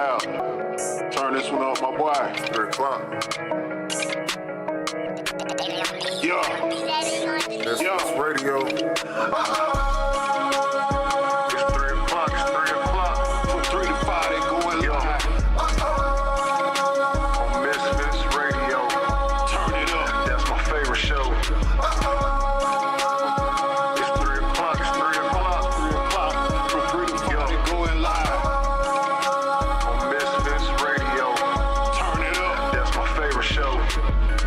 Loud. Turn this one up, my boy. 3 o'clock. Yeah. Misfits Radio. It's 3 o'clock. It's 3 o'clock. From 3 to 5, they going live. On Misfits Radio. Turn it up. That's my favorite show. It's 3 o'clock. It's 3 o'clock. 3 o'clock. From 3 to 5, they going live. On Misfits Radio. Turn it up. That's my favorite show.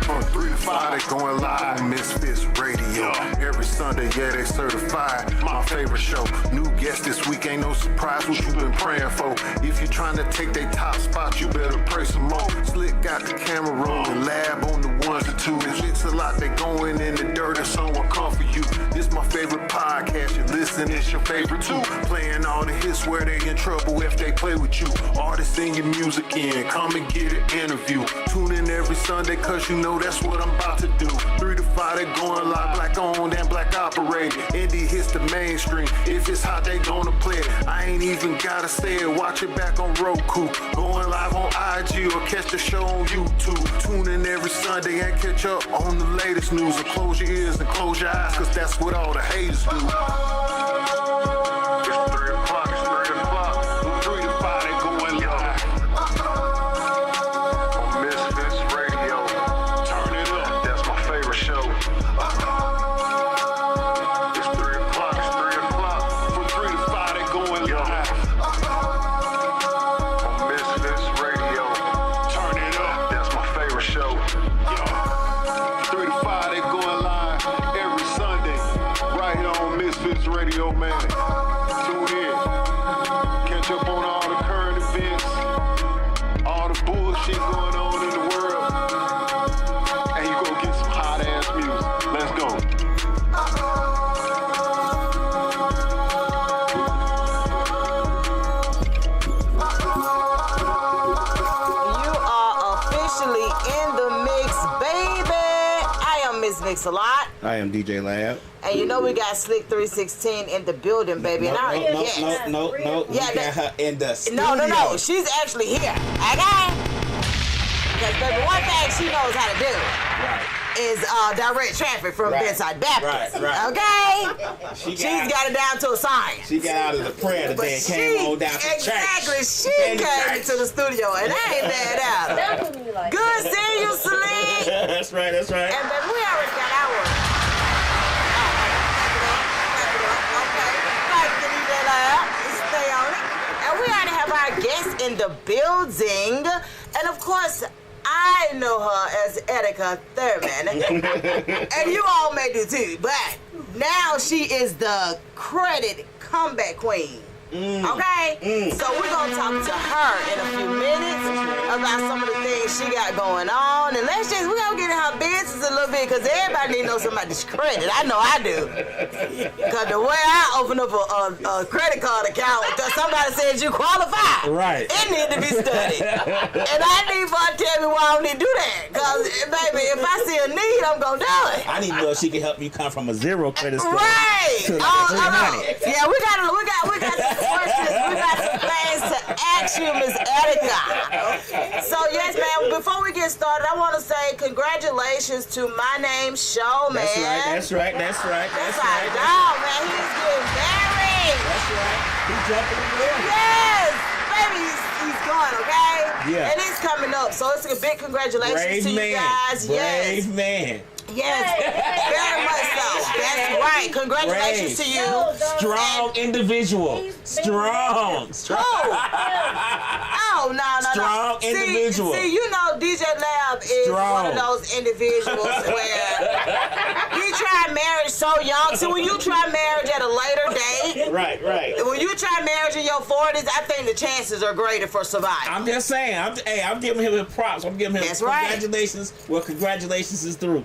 From 3 to 5, they going live on Misfits Radio. Every Sunday, yeah, they certified. My favorite show. New guest this week, ain't no surprise what you been praying for. If you trying to take they top spot, you better pray some more. Slick got the camera rolling, lab on the ones and twos. It's a lot, they going in the dirt and someone come for you. This my favorite podcast, you listen, it's your favorite too. Playing all the hits where they in trouble if they play with you. Artists in your music in, come and get an interview. Tune in every Sunday, cause you know that's what I'm about to do. 3 to 5, they going live, black owned and black operated. Indie hits the mainstream, if it's hot, they gonna play it. I ain't even gotta say it, watch it back on Roku. Going live on IG or catch the show on YouTube. Tune in every Sunday and catch up on the latest news. Or close your ears and close your eyes, cause that's what all the haters do. It's 3 o'clock. It's 3 o'clock. From 3 to 5, they going live. On Misfits Radio. Turn it up. That's my favorite show. It's 3 o'clock. It's 3 o'clock. From 3 to 5, they going live. On Misfits Radio. Turn it up. That's my favorite show. 3 to 5, they going live every Sunday. Right here on Misfits Radio, man. Tune in. Catch up on all the current events. All the bullshit going on in the world. And you go get some hot ass music. Let's go. You are officially in the mix, baby. I am Miss Mix-a-Lot. I am DJ Lab. And you know we got Slick 316 in the building, baby. No. Yeah, We got her in the studio. No. She's actually here. Okay? Because baby, one thing she knows how to do is direct traffic from Bedside Baptist. Right. Okay? She's got it down to a science. She got out of the prayer today and came on down to church. Exactly. She came into the studio and I ain't bad out. Good seeing you, Slick. That's right. And baby, we already got our. Stay on it. And we already have our guest in the building. And of course, I know her as Erika Thurman. And you all may do too. But now she is the credit comeback queen. Okay? So we're going to talk to her in a few minutes about some of the things she got going on. And we're going to get in her business a little bit because everybody need to know somebody's credit. I know I do. Because the way I open up a credit card account, somebody says you qualify. Right. It need to be studied. And I need for her to tell me why I don't need to do that. Because, baby, if I see a need, I'm going to do it. I need to know if she can help you come from a 0 credit score. Right. To like 300. Yeah, we got some questions. We got some things to ask you, Miss Erika. So yes, man. Before we get started, I want to say congratulations to My Name Show, man. That's right. No, man, he's getting married. That's right. He jumping in there. Yes, baby, he's going, okay? Yeah. And it's coming up, so it's a big congratulations to you guys. Brave man. Yes, very much so. That's right. Congratulations to you. Strong individual. Strong. Oh, no. Strong individual. See, you know DJ Lab is one of those individuals where he tried marriage so young. See, when you try marriage at a later date. Right. When you try marriage in your 40s, I think the chances are greater for survival. I'm just saying. I'm giving him his props. I'm giving him congratulations. Right. Well, congratulations is due.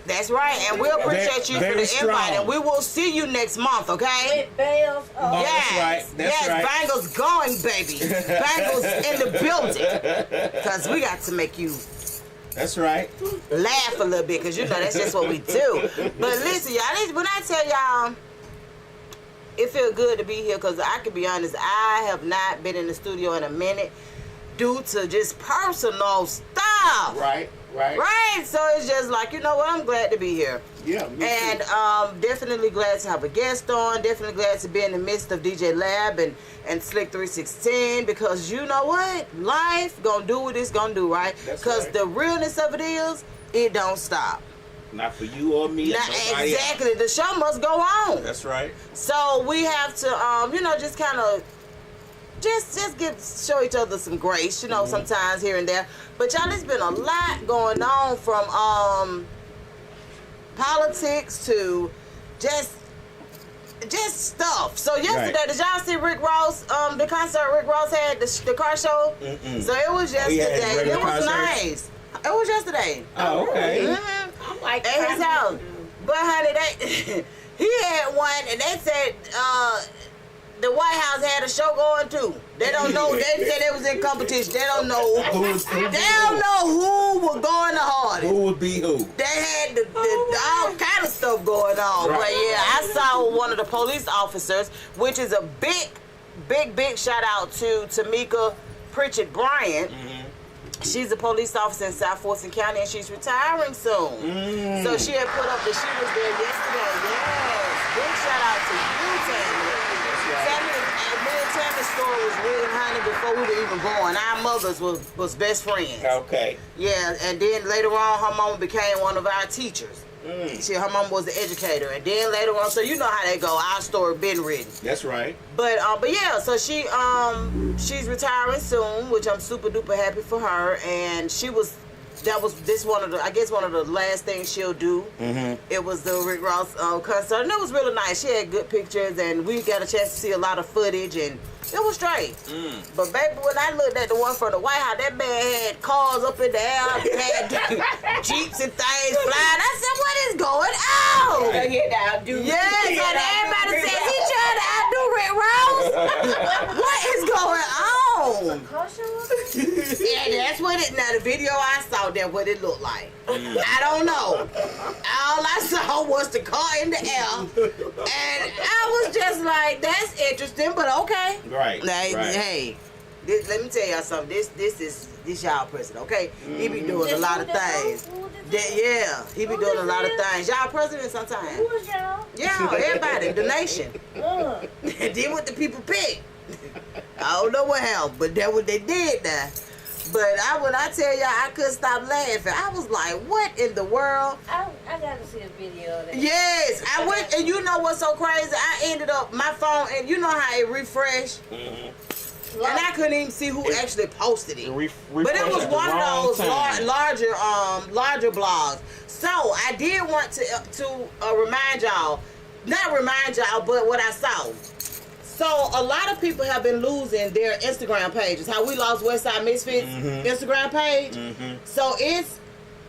That's right, and we appreciate you for the invite, and we will see you next month, okay? With bells. Oh, yes, that's right. Bangles going, baby. Bangles in the building, because we got to make you. That's right. Laugh a little bit, because you know that's just what we do. But listen, y'all, when I tell y'all, it feels good to be here, because I can be honest, I have not been in the studio in a minute. due to just personal stuff. Right. Right. So it's just like, you know what? I'm glad to be here. Yeah. And definitely glad to have a guest on. Definitely glad to be in the midst of DJ Lab and Slick 316, because you know what? Life gonna do what it's gonna do, right? Because the realness of it is, it don't stop. Not for you or me. Not exactly. The show must go on. That's right. So we have to, just kind of show each other some grace, sometimes here and there. But y'all, there's been a lot going on, from politics to just stuff. So yesterday, did y'all see Rick Ross, the concert Rick Ross had, the car show? Mm-mm. So it was yesterday. It was nice. It was yesterday. Oh, okay. Mm-hmm. I'm like, at his house. But honey, he had one, and they said the White House had a show going too. They don't know. They said they was in competition. They don't know. They don't know who was going the hardest. Who would be who? They had the all kind of stuff going on. Right. But yeah, I saw one of the police officers, which is a big shout out to Tamika Pritchett Bryant. Mm-hmm. She's a police officer in South Fulton County, and she's retiring soon. So she had put up that she was there yesterday. Yes. Big shout out to you, Tammy. Me and Tammy's story was really, honey, before we were even born. Our mothers was best friends. Okay. Yeah, and then later on, her mama became one of our teachers. Her mama was the educator, and then later on, so you know how they go. Our story been written. That's right. But yeah, so she's retiring soon, which I'm super duper happy for her. And one of the last things she'll do. Mm-hmm. It was the Rick Ross concert, and it was really nice. She had good pictures, and we got a chance to see a lot of footage, and it was straight. But baby, when I looked at the one from the White House, that man had cars up in the air, had Jeeps and things flying. I said, what is going on? Yes, and everybody says he trying to outdo Rick Ross. What is going on? Yeah, that's what now the video I saw, that's what it looked like. I don't know. All I saw was the car in the air, and I was just like, that's interesting, but okay. Right. Hey, let me tell y'all something. This y'all president, okay? He be doing a lot of things. He be doing a lot of things. Y'all president sometimes. Who is y'all? Yeah, everybody, the nation. Did what the people pick. I don't know what happened, but that's what they did now. But when I tell y'all, I couldn't stop laughing. I was like, what in the world? I got to see a video of that. Yes, I went, and you know what's so crazy? I ended up, my phone, and you know how it refreshed? And I couldn't even see who actually posted it. But it was one of those larger blogs. So I did want to remind y'all, not remind y'all, but what I saw. So a lot of people have been losing their Instagram pages. How we lost Westside Misfits Instagram page. So it's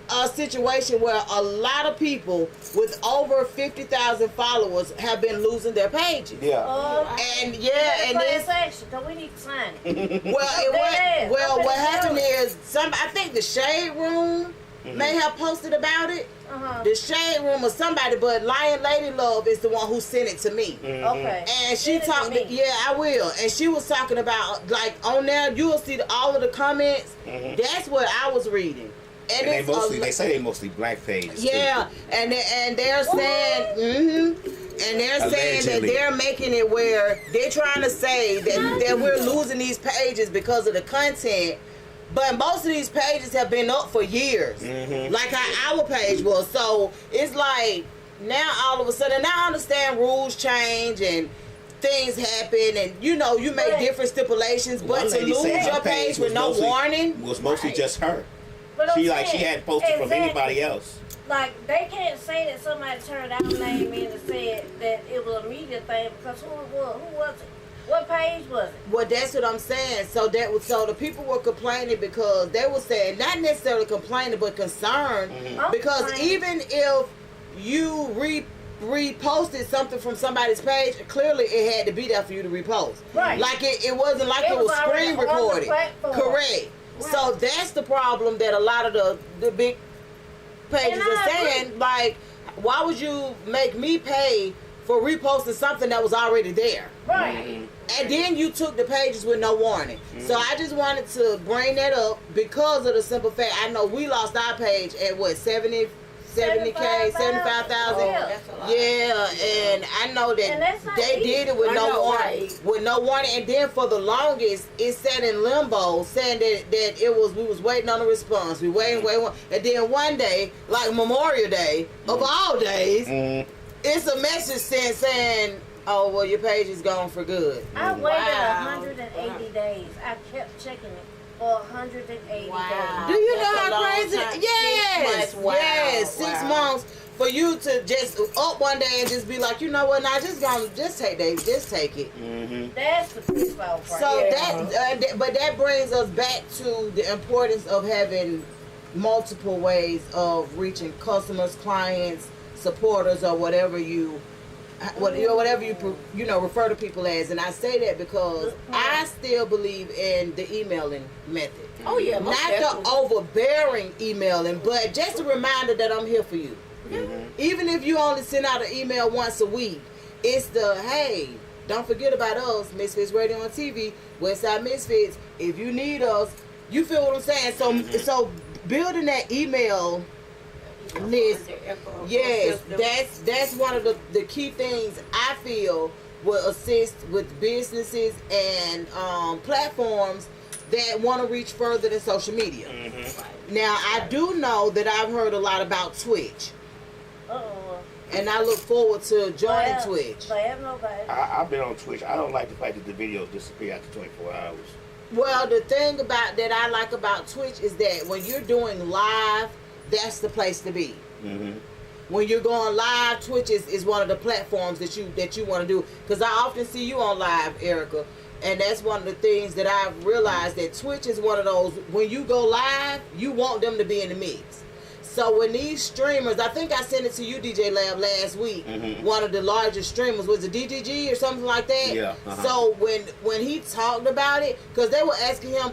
a situation where a lot of people with over 50,000 followers have been losing their pages. And this action, so we need to sign it. What happened is I think the Shade Room may have posted about it. The Shade Room or somebody, but Lion Lady Love is the one who sent it to me. Okay. And she talked, I will. And she was talking about, like, on there, you will see all of the comments. That's what I was reading. And they say they mostly black pages. Yeah, too. And they're saying, and they're saying that they're making it where they're trying to say that we're losing these pages because of the content. But most of these pages have been up for years, like how our page was. So it's like now all of a sudden, now I understand rules change and things happen, and you make different stipulations. But to lose your page with no warning was mostly just her. But she hadn't posted from anybody else. Like, they can't say that somebody turned our name in and said that it was a media thing, because who was it? What page was it? Well, that's what I'm saying. So the people were complaining because they were saying, not necessarily complaining, but concerned. Because even if you reposted something from somebody's page, clearly it had to be there for you to repost. Right. Like it wasn't like it was screen recorded. Correct. Right. So that's the problem that a lot of the big pages are saying. Like, why would you make me pay for reposting something that was already there. Right. And then you took the pages with no warning. So I just wanted to bring that up because of the simple fact I know we lost our page at what, 70K, 75,000. Yeah, and I know that they did it with no warning. With no warning, and then for the longest, it sat in limbo, saying that it was we was waiting on a response. We waiting, and then one day, like Memorial Day of all days, it's a message saying, "Oh, well, your page is gone for good." I waited 180 days. I kept checking it for 180 days. Do you know how crazy? Yes. Yes, 6 months for you to just up one day and just be like, you know what? Now just take it. That's the pitfall part. So but that brings us back to the importance of having multiple ways of reaching customers, clients, supporters, or whatever you refer to people as. And I say that because I still believe in the emailing method. Oh yeah, not the overbearing emailing, but just a reminder that I'm here for you. Even if you only send out an email once a week, it's the, hey, don't forget about us, Misfits Radio on TV, Westside Misfits. If you need us, you feel what I'm saying? So building that email list, yes, that's one of the key things I feel will assist with businesses and platforms that want to reach further than social media. Now, I do know that I've heard a lot about Twitch. And I look forward to joining Twitch. I've been on Twitch. I don't like the fact that the videos disappear after 24 hours. Well, the thing that I like about Twitch is that when you're doing live, that's the place to be. When you're going live, Twitch is one of the platforms that you want to do. Because I often see you on live, Erika. And that's one of the things that I've realized, that Twitch is one of those, when you go live, you want them to be in the mix. So when these streamers, I think I sent it to you, DJ Lab, last week. One of the largest streamers, was it DGG or something like that? Yeah. So when he talked about it, because they were asking him,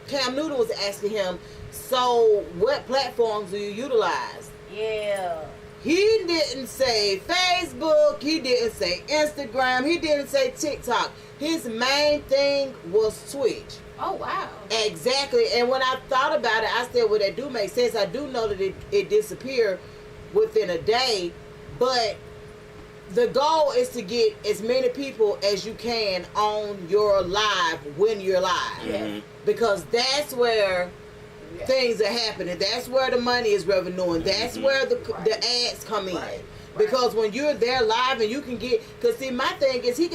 Cam Newton was asking him, so what platforms do you utilize? Yeah. He didn't say Facebook, he didn't say Instagram, he didn't say TikTok. His main thing was Twitch. Oh, wow. Exactly. And when I thought about it, I said, well, that do make sense. I do know that it disappeared within a day, but the goal is to get as many people as you can on your live when you're live. Because that's where things are happening. That's where the money is revenuing. That's where the ads come in. Because when you're there live and you can get, because see, my thing is he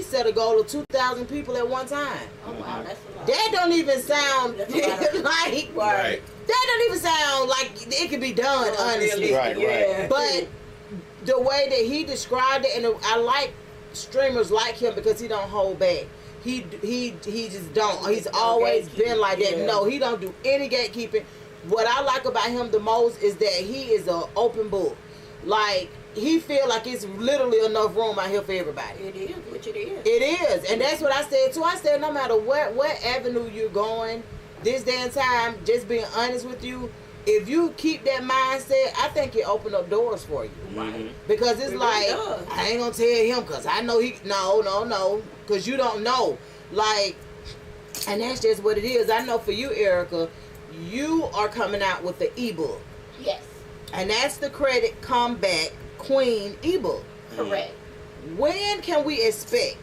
set a goal of 2,000 people at one time. Oh wow, that's a lot. That don't even sound like Right. That don't even sound like it could be done, honestly. Right. But the way that he described it, and I like streamers like him because he don't hold back. He just don't. He's always been like that. No, he don't do any gatekeeping. What I like about him the most is that he is an open book. Like, he feel like it's literally enough room out here for everybody. It is, which it is. It is. And that's what I said too. I said no matter what avenue you're going, this day and time, just being honest with you, if you keep that mindset, I think it open up doors for you. Because it's like, I ain't gonna tell him because I know he, no, because you don't know. Like, and that's just what it is. I know for you, Erika, you are coming out with the ebook. Yes. And that's the Credit Comeback Queen ebook. Correct. When can we expect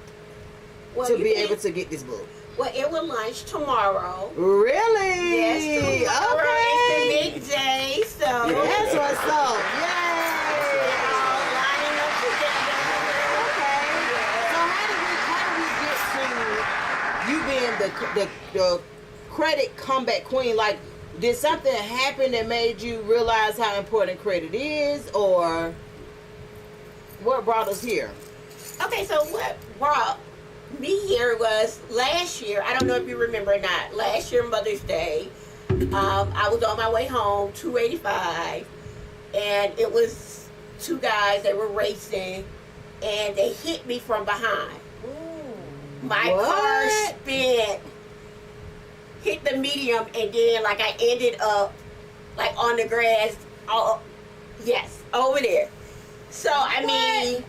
to be able to get this book? Well, it will launch tomorrow. Really? Yes, tomorrow is the big day, so that's what's up. Yay! all lining up together. Okay. So how do we get to you being the Credit Comeback Queen? Like, did something happen that made you realize how important credit is, or what brought us here? Okay, so what brought me here was last year. I don't know if you remember or not. Last year, Mother's Day, I was on my way home, 285, and it was two guys that were racing, and they hit me from behind. My car spin, hit the medium, and then like I ended up like on the grass, over there. So, I mean,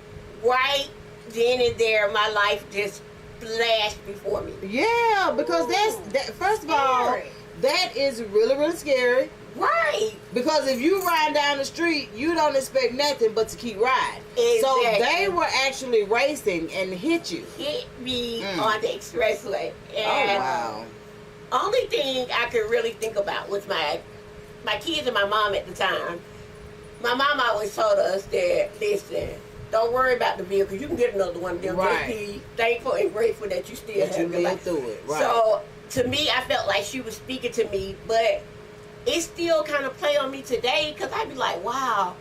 right then and there, my life just flashed before me. Yeah, because first of all, that is really, really scary. Right. Because if you ride down the street, you don't expect nothing but to keep riding. Exactly. So they were actually racing and hit you. Hit me on the expressway. And Oh, wow. only thing I could really think about was my kids and my mom at the time. My mom always told us that, listen, don't worry about the vehicle. You can get another one of them. Right. Just be thankful and grateful that you still That have you your lived life. through it. Right. So, to me, I felt like she was speaking to me, but it still kind of play on me today because I'd be like, wow,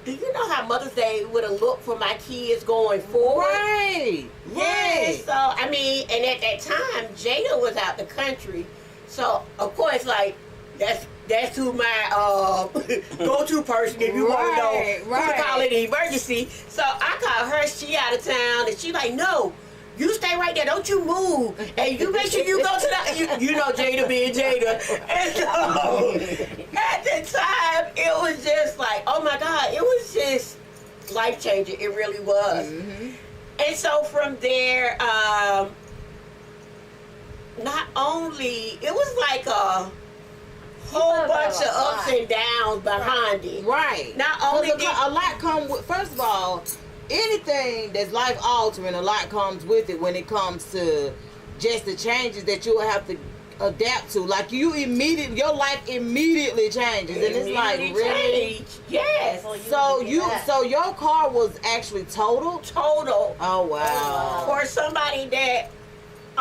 do you know how Mother's Day would have looked for my kids going forward? Right. Yeah, Right. so, I mean, and at that time, Jada was out the country. So, of course, like, that's who my go-to person if you want to know who to call it an emergency. So, I called her, she out of town, and she like, no, you stay right there, don't you move. And you make sure you go to the, you know Jada being Jada. And so, at the time, it was just like, oh my God, it was just life-changing. It really was. Mm-hmm. And so from there, not only, it was like a whole bunch of ups and downs behind it. Right. Not only did a lot come with, first of all, anything that's life altering, a lot comes with it when it comes to just the changes that you'll have to adapt to. Like your life immediately changes, and it's like really. changed. Yes. So your car was actually totaled. Total. Oh wow. For somebody that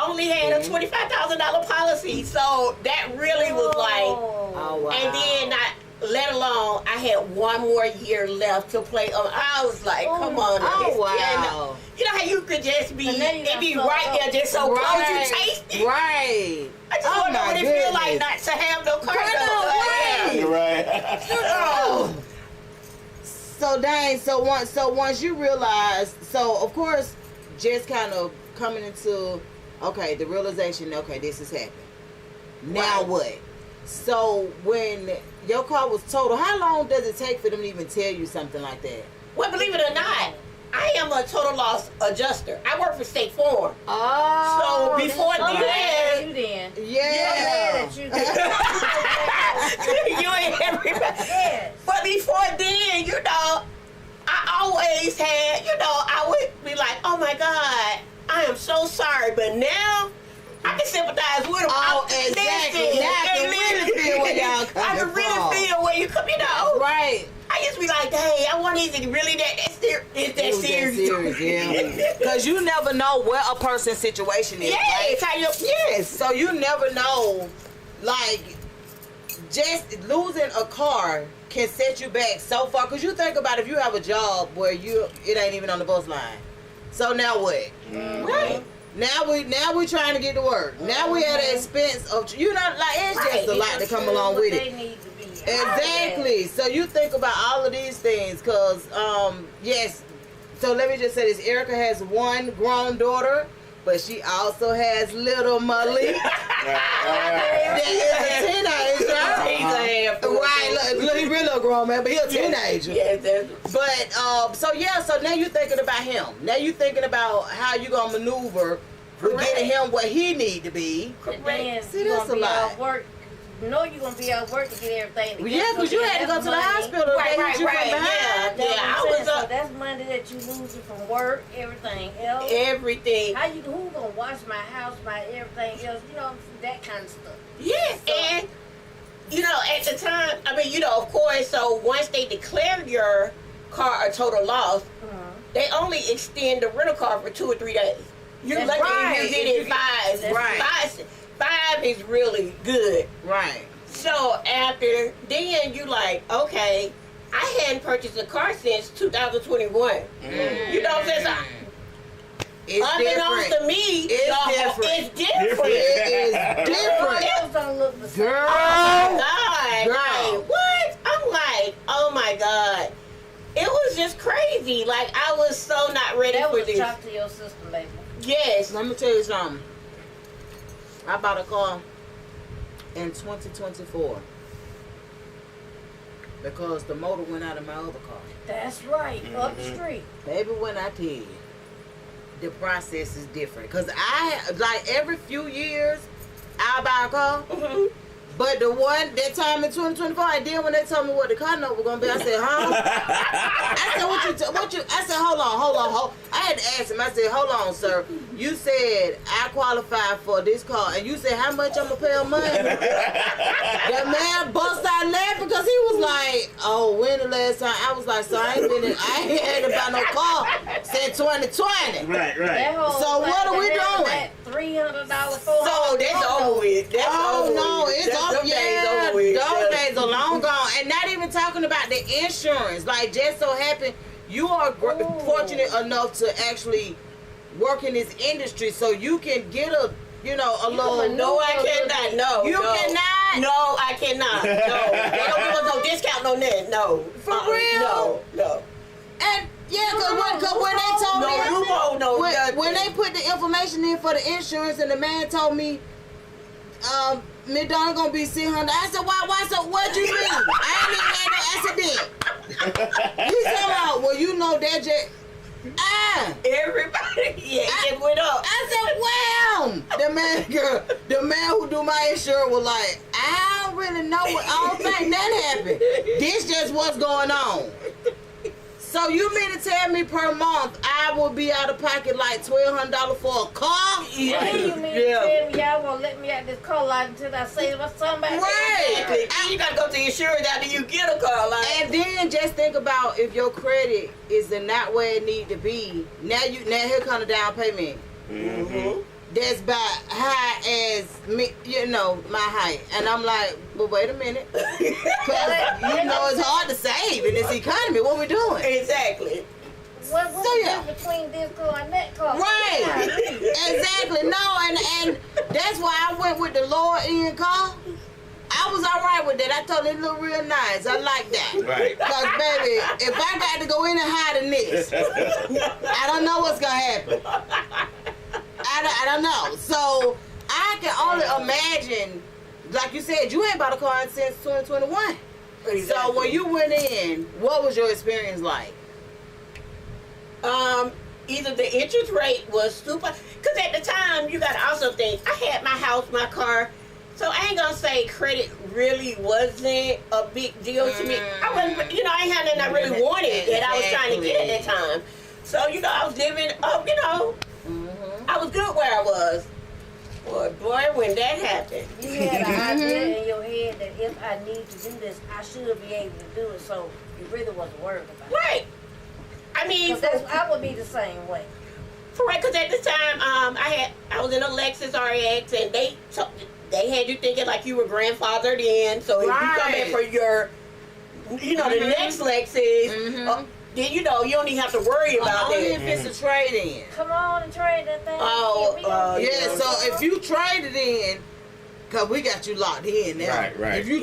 only had a $25,000 policy, so that really was like. Oh wow. And then let alone I had one more year left to play. I was like, come on. Oh wow. You know how you could just be, it be right there, just so close you taste it. Right. I just want to know what it feel like not to have no car. You're right. So once you realize, so of course, just kind of coming into, okay, the realization, okay, this is happening. Now what? So when your car was totaled, how long does it take for them to even tell you something like that? Well, believe it or not, I am a total loss adjuster. I work for State Farm. Oh. So before Yeah. Yeah. you ain't everybody. Yes. But before then, you know, I always had, you know, I would be like, oh my God, I am so sorry. But now, I can sympathize with them. Oh, exactly. Now I can really feel where y'all coming I can from. really feel where you come, you know. Right. I used to be like, dang, I want these to really that serious. It's that serious. Yeah. Because you never know where a person's situation is. Yes, yes. So you never know, like, just losing a car can set you back so far. Because you think about if you have a job where it ain't even on the bus line. So now what? Right. Now we trying to get to work. Now we at the expense of, you know, like, it's just a lot to come along with it. They need to be. Exactly. So you think about all of these things, cause yes. So let me just say this: Erika has one grown daughter, but she also has little Malik. That is a teenager. Right? Look, he really a grown man, but he a teenager. Yes, But so now you thinking about him. Now you thinking about how you gonna maneuver with getting him what he need to be. And then See, you that's gonna a be lot. out work. You know you're gonna be out work to get everything together. Yeah, because you had to go to the hospital. Right. Yeah. I was so up. that's money that you losing from work, everything else. Everything. Who gonna wash my house, my everything else? You know, that kind of stuff. Yes, and you know, at the time, I mean, you know, of course. So once they declare your car a total loss, they only extend the rental car for 2 or 3 days. You're That's lucky right. if you get it 5. That's right. 5 is really good. Right. So after then, you like, okay, I hadn't purchased a car since 2021. You know what I'm saying? So, It's unbeknownst different. to me, It's different. it's different. It is different. Those don't look the same. Girl. God, Girl. like, what? I'm like, oh my God. It was just crazy. Like, I was so not ready That for was a this. shock to your system, baby. Yes. Let me tell you something. I bought a car in 2024. because the motor went out of my other car. That's right. Up the street. Baby, when I tell you, the process is different. Because like every few years, I'll buy a car. But the one, that time in 2024, and then when they told me what the car note was going to be, I said, huh? I said, what you, I said, hold on. I had to ask him, I said, hold on, sir. You said I qualify for this car, and you said how much I'm going to pay a month? That man bust out laughing because he was like, oh, when the last time? I was like, so I ain't had to buy no car since 2020. Right. So what are we doing? $300, $400. So that's over with. That's over No, with. it's Them up. days Yeah, over with. those days are long gone. And not even talking about the insurance. Like, just so happen you are fortunate enough to actually work in this industry, so you can get a little. No, I cannot. No, You cannot? No, I cannot. No, they don't give us no discount on that. No, For real? No. And yeah, cause when they told No, me, you won't know nothing. when they put the information in for the insurance, and the man told me, McDonald's gonna be $600. I said, why? So what you mean? I ain't even had no accident. You talking about? Well, you know that just. Everybody, it went up. I said, well, the man who do my insurance was like, I don't really know I don't think that happened. This just what's going on. So you mean to tell me per month I will be out of pocket like $1,200 for a car? Yeah. You mean to tell me y'all won't let me out this car lot until I save my somebody? Right. You gotta go to insurance after you get a car. Like, And then just think about if your credit is not where it need to be. Now here come the down payment. That's about high as me, my height. And I'm like, well, wait a minute. Because, it's hard to save in this economy. What we doing? exactly. What's So, the yeah. difference between this car and that car? Right. Exactly. No, and that's why I went with the lower end car. I was all right with that. I told it looked real nice. I like that. Right. Because, baby, if I got to go any higher than this, I don't know what's going to happen. I don't know. So, I can only imagine, like you said, you ain't bought a car since 2021. Exactly. So, when you went in, what was your experience like? Either the interest rate was super, because at the time you gotta also think I had my house, my car, so I ain't gonna say credit really wasn't a big deal to me. I wasn't, I ain't had nothing I really wanted that I was trying to get at that time. So I was living up, I was good where I was. Boy, when that happened, You had an idea in your head that if I need to do this, I should be able to do it, so you really wasn't worried about it. right? I mean, I would be the same way. because at the time, I was in a Lexus RX, and they had you thinking like you were grandfathered in. So if you come in for your, the next Lexus, then you don't even have to worry about Only that. if it's a trade-in. Come on and trade that thing. Yeah, so if you trade it in, because we got you locked in now. Right. If you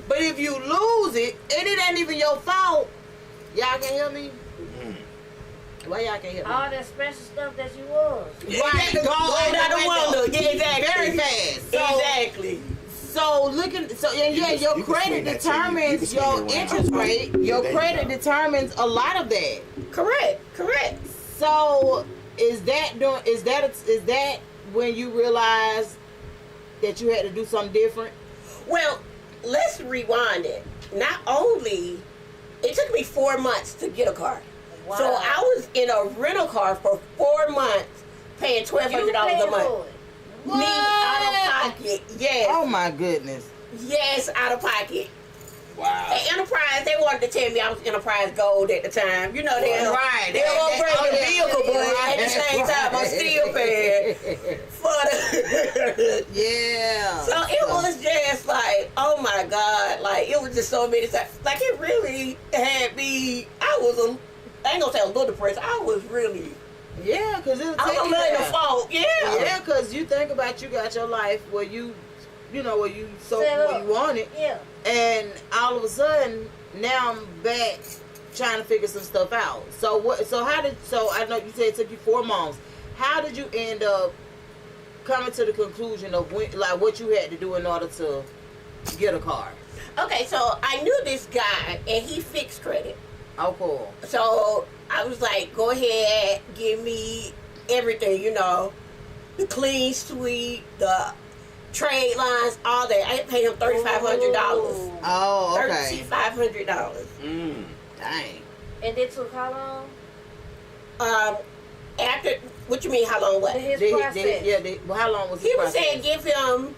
but if you lose it, and it ain't even your fault, y'all can hear me? Why y'all can't hear me? All that special stuff that you was. Right, Go out the window. Yeah, exactly. Very fast. So, Exactly. Your credit determines your interest rate. Your credit determines a lot of that. Correct. So is that when you realized that you had to do something different? Well, let's rewind it. Not only, it took me 4 months to get a car. Wow. So I was in a rental car for 4 months, paying $1,200 a month. Me out of pocket. Yes. Oh my goodness. Yes, out of pocket. Wow. At Enterprise, they wanted to tell me I was Enterprise Gold at the time. They Right. They were upgrading the vehicle, but Right. at the same time, I'm still paying for the. Yeah. So it was just like, oh my God, like it was just so many times. Like it really had me. I ain't gonna say a little depressed. I was really. Yeah, because it was I was taking letting the time. fault. Yeah. Yeah, because you think about you got your life where you so Set where up. you want it, Yeah. and all of a sudden now I'm back trying to figure some stuff out. So I know you said it took you 4 months. How did you end up coming to the conclusion of what you had to do in order to get a car? Okay, so I knew this guy, and he fixed credit. Oh, cool. So I was like, go ahead, give me everything, you know, the clean sweep, the trade lines, all that. I paid him $3,500. Oh, okay. $3,500. Dang. And it took how long? After, what you mean, how long what? His process. Well, how long was He was process? saying give him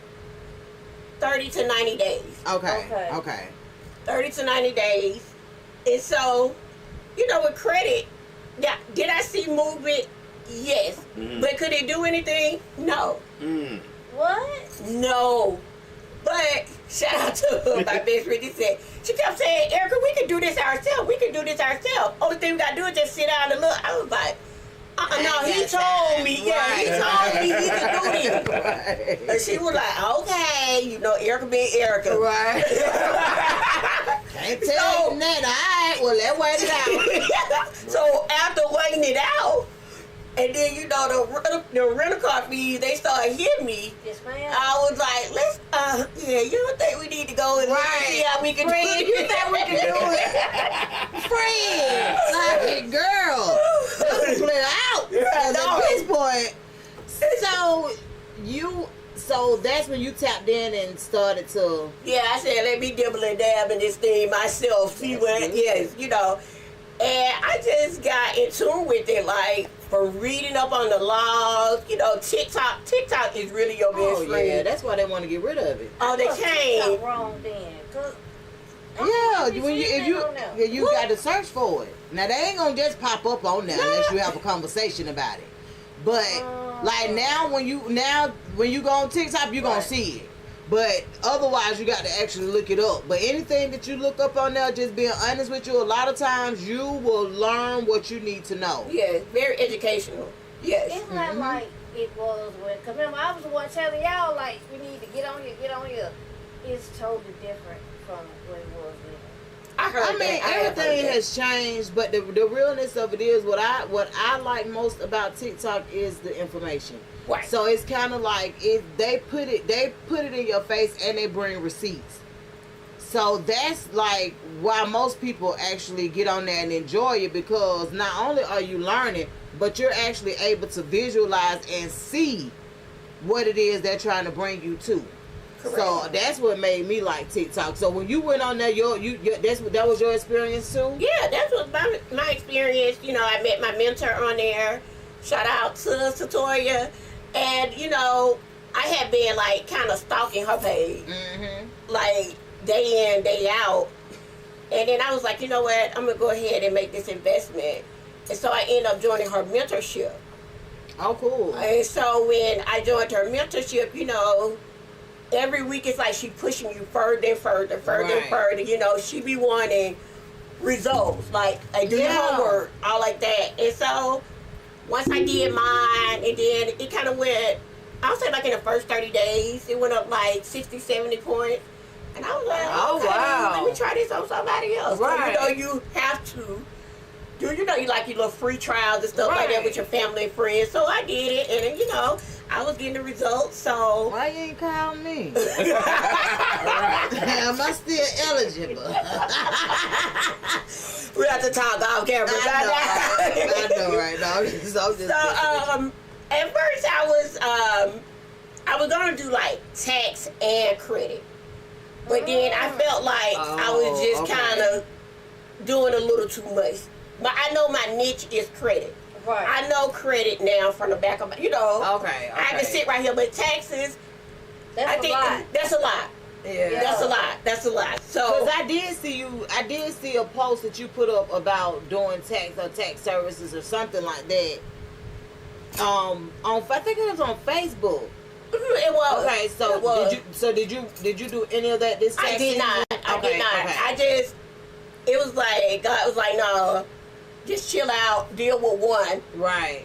30 to 90 days. Okay. 30 to 90 days. And so, you know, with credit, did I see movement? Yes. But could it do anything? No. What? No. But shout out to my best friend. She kept saying, Erika, we can do this ourselves. We can do this ourselves. Only thing we got to do is just sit down and look. I was like, no, he told me. Yeah, he told me he could do this. Right. And she was like, okay, you know, Erika being Erika. Right. Can't tell you that. All right, well, let's wait it out. So after waiting it out, and then, you know, the rental car fees, they started hitting me. Yes, ma'am. I was like, you don't think we need to go and see how we can do it? You think we can do it? Friend, like, girl, let's play out. Yeah, no. At this point, so that's when you tapped in and started to. Yeah, I said, let me dibble and dab in this thing myself, see what, yes, you know. And I just got in tune with it, like, from reading up on the laws, you know, TikTok is really your best friend. Yeah, that's why they want to get rid of it. Oh, they came. Wrong then. Yeah, if you got to search for it. Now they ain't gonna just pop up on there unless you have a conversation about it. But like now when you go on TikTok, you gonna see it. But otherwise, you got to actually look it up. But anything that you look up on there, just being honest with you, a lot of times you will learn what you need to know. Yes, very educational. Yes. It's not like it was when, because remember, I was the one telling y'all, like, we need to get on here. It's totally different from what it was then. I mean, everything has changed, but the realness of it is what I like most about TikTok is the information. Right. So it's kind of like they put it in your face and they bring receipts. So that's like why most people actually get on there and enjoy it, because not only are you learning, but you're actually able to visualize and see what it is they're trying to bring you to. Correct. So that's what made me like TikTok. So when you went on there, that was your experience too? Yeah, that was my experience. You know, I met my mentor on there. Shout out to Satoya. And, you know, I had been, like, kind of stalking her page. Like, day in, day out. And then I was like, you know what? I'm going to go ahead and make this investment. And so I ended up joining her mentorship. Oh, cool. And so when I joined her mentorship, you know, every week it's like she pushing you further and further and further. You know, she be wanting results. Like, I do your homework, all like that. And so once I did mine, and then it kind of went, I would say like in the first 30 days, it went up like 60, 70 points. And I was like, let me try this on somebody else. Right. So, you know, you have to do, you know, you like your little free trials and stuff like that with your family and friends. So I did it, and then, you know, I was getting the results, so. Why you ain't call me? Am I still eligible? We have to talk off camera. I know, right? No, so, at first I was gonna do like tax and credit, but then I felt like I was just kind of doing a little too much. But I know my niche is credit. Right. I know credit now from the back of my, you know. Okay. I can sit right here, but taxes, that's a lot. That's a lot. Yeah. That's a lot. So, because I did see a post that you put up about doing tax or tax services or something like that. I think it was on Facebook. It was. Okay, so did you do any of that this tax I did not. Okay. I just, it was like, God was like, no, just chill out, deal with one. Right.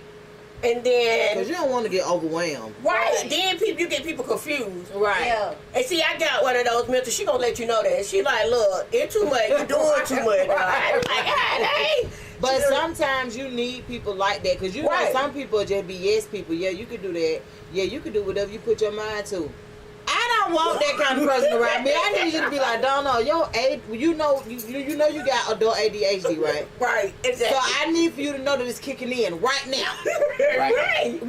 And then, because you don't want to get overwhelmed. Right. Then you get people confused. Right. Yeah. And see, I got one of those mentors. She gonna let you know that. She like, look, it's too much. You're doing too much. I'm like, hey. But sometimes you need people like that, because you know some people are just BS people. Yeah, you can do that. Yeah, you can do whatever you put your mind to. I don't want that kind of person around me. I need you to be like, no, you know you got adult ADHD, right? Right, exactly. So I need for you to know that it's kicking in right now. Right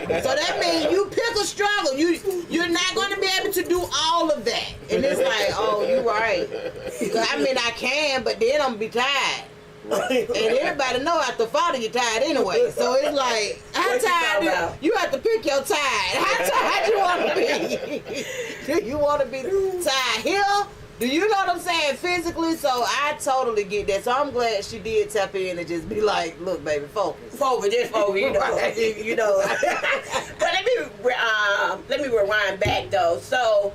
Now. So that means you pick a struggle. You're not going to be able to do all of that. And it's like, oh, you're right. I mean, I can, but then I'm going to be tired. Right. And everybody know after father you're tired anyway. So it's like, how tired you have to pick your tide. How tired you want to be? Do you want to be tired here? Do you know what I'm saying? Physically, so I totally get that. So I'm glad she did tap in and just be like, look, baby, focus. Just focus, you know. You know. But let me rewind back though. So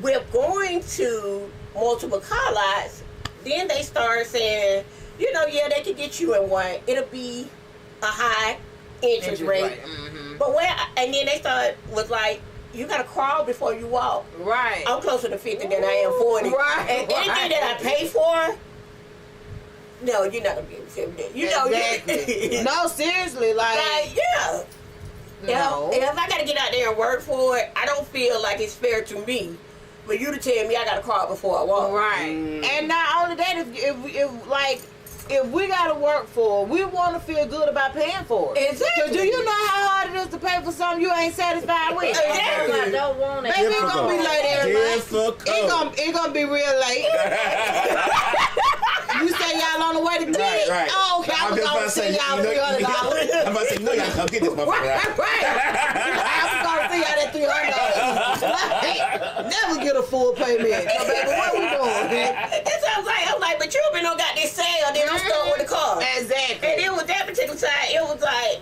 we're going to multiple call outs, then they start saying, you know, yeah, they could get you in one. It'll be a high interest rate. Mm-hmm. But and then they start with like, you gotta crawl before you walk. Right. I'm closer to 50 than I am 40. Right. And anything that I pay for, no, you're not gonna be able to do that. You know, exactly. No, seriously, like yeah. No. If I gotta get out there and work for it, I don't feel like it's fair to me for you to tell me I gotta crawl before I walk. Right. And not only that, if we gotta work for it, we want to feel good about paying for it. Exactly. So do you know how hard it is to pay for something you ain't satisfied with? Exactly. I don't want it. Baby, it's gonna be late every month. It gonna be real late. You say y'all on the way to get it? Right. Oh, okay. I'm gonna send y'all $300. I'm about to say, no, y'all come get this motherfucker. Right. I'm gonna send y'all that $300. Never get a full payment. So, baby, what we doing? That's what I'm like, but you been got this sale, then I'm stuck with the car. Exactly. And it was that particular time, it was like,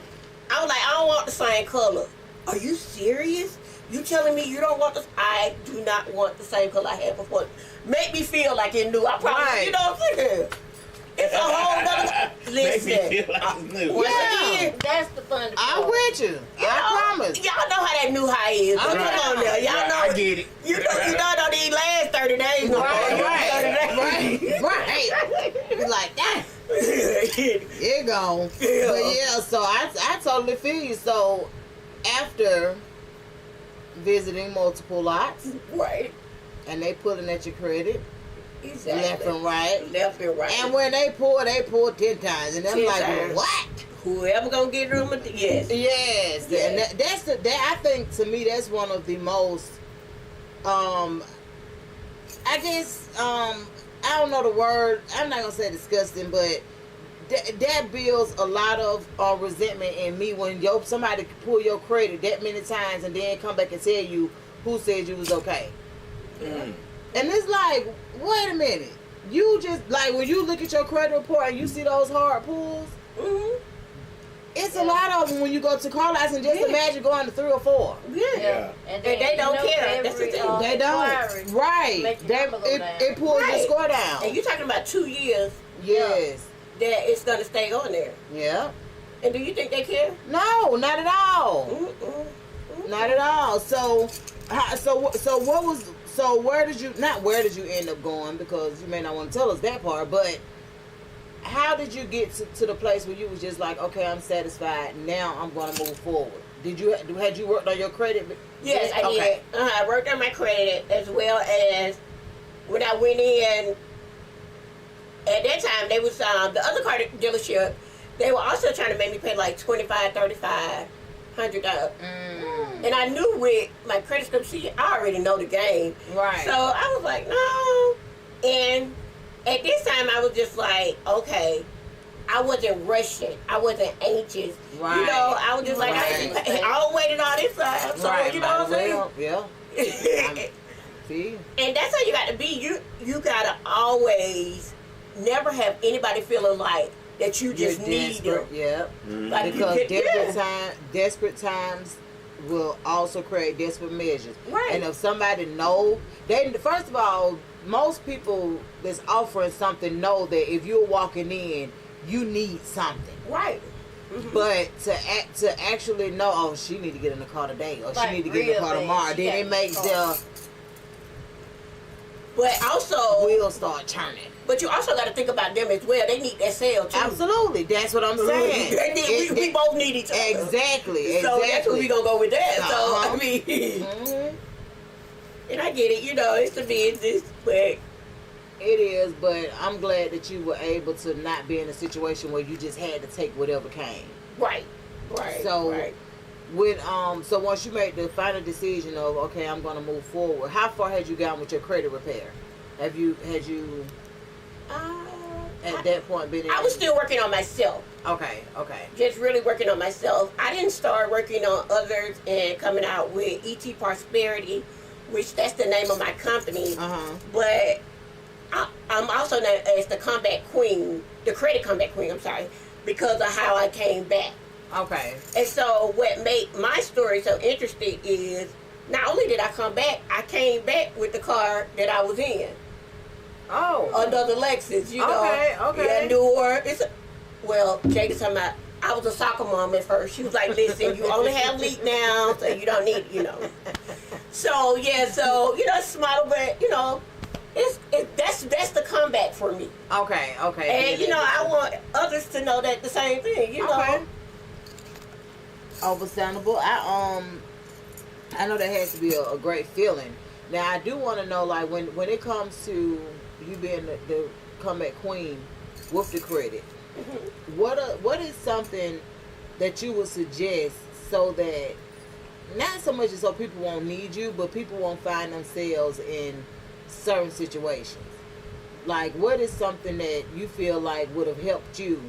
I was like, I don't want the same color. Are you serious? You telling me you don't want this? I do not want the same color I had before. Make me feel like it's new. I promise. You know what I'm saying? It's a whole nother. Listen. Make me feel like it's new. Yeah. That's the fun. I'm with you. I promise. Y'all know how that new high is. Come on there. Y'all know. I get it. You know it don't need last 30 days. Right. Be like that. It gone. Yeah. But yeah, so I totally feel you. So after visiting multiple lots, Right. and they pulling at your credit, Exactly. left and right. Left and right. And when they pull 10 times, and I'm 10 like, times. what? Whoever gonna get them, yes. Yes, Yeah. and I think to me that's one of the most, I guess, I don't know the word. I'm not gonna say disgusting, but that builds a lot of resentment in me when somebody pull your credit that many times and then come back and tell you who said you was okay. Mm. And it's like, wait a minute, you just like when you look at your credit report and you see those hard pulls. Mm-hmm. It's a lot of them when you go to car lights, and just imagine going to 3 or 4. Yeah. And they don't care. That's the thing. They don't. Right. It pulls your score down. And you're talking about 2 years Yes. that it's going to stay on there. Yeah. And do you think they care? No, not at all. Mm-mm. Not at all. So where did you end up going? Because you may not want to tell us that part, but how did you get to the place where you was just like, okay, I'm satisfied. Now I'm going to move forward. Had you worked on your credit? Yes, I did. I worked on my credit as well as when I went in. At that time, they was the other car dealership. They were also trying to make me pay like $2,500, $3,500. And I knew with my credit score, I already know the game. Right. So I was like, no. And at this time, I was just like, okay. I wasn't rushing. I wasn't anxious. Right. You know, I was just like, I waited all this time. So, Right. you know what I'm saying? Yeah. See? And that's how you got to be. You got to always never have anybody feeling like that you just need them. Yeah. Like Because you desperate times will also create desperate measures. Right. And if somebody first of all, most people that's offering something know that if you're walking in, you need something. Right. Mm-hmm. But to actually know, oh, she need to get in the car today, or Like she need to get in the car tomorrow, then it makes the But also, wheels start turning. but you also got to think about them as well. They need that sale too. Absolutely, that's what I'm saying. They need, we both need each other. Exactly. So that's where we gonna go with that. So I mean, And I get it, it's a business, but It is, but I'm glad that you were able to not be in a situation where you just had to take whatever came. right. So so once you made the final decision of, okay, I'm going to move forward, how far had you gotten with your credit repair? Had you at that point been in? I was still working on myself. Okay. Just really working on myself. I didn't start working on others and coming out with ET Prosperity, which that's the name of my company. But I'm also known as the comeback queen, the credit comeback queen, I'm sorry, because of how I came back. Okay. And so what made my story so interesting is not only did I come back, I came back with the car that I was in. Oh. Another Lexus, Okay. Yeah, newer. Jada's talking about, I was a soccer mom at first. She was like, listen, you only have leak now, so you don't need, So, it's model, but, that's the comeback for me. Okay. And, I want others to know that the same thing, Okay. Understandable. I know that has to be a great feeling. Now I do want to know, like, when it comes to you being the comeback queen with the credit, what is something that you would suggest so that not so much as so people won't need you, but people won't find themselves in certain situations? Like, what is something that you feel like would have helped you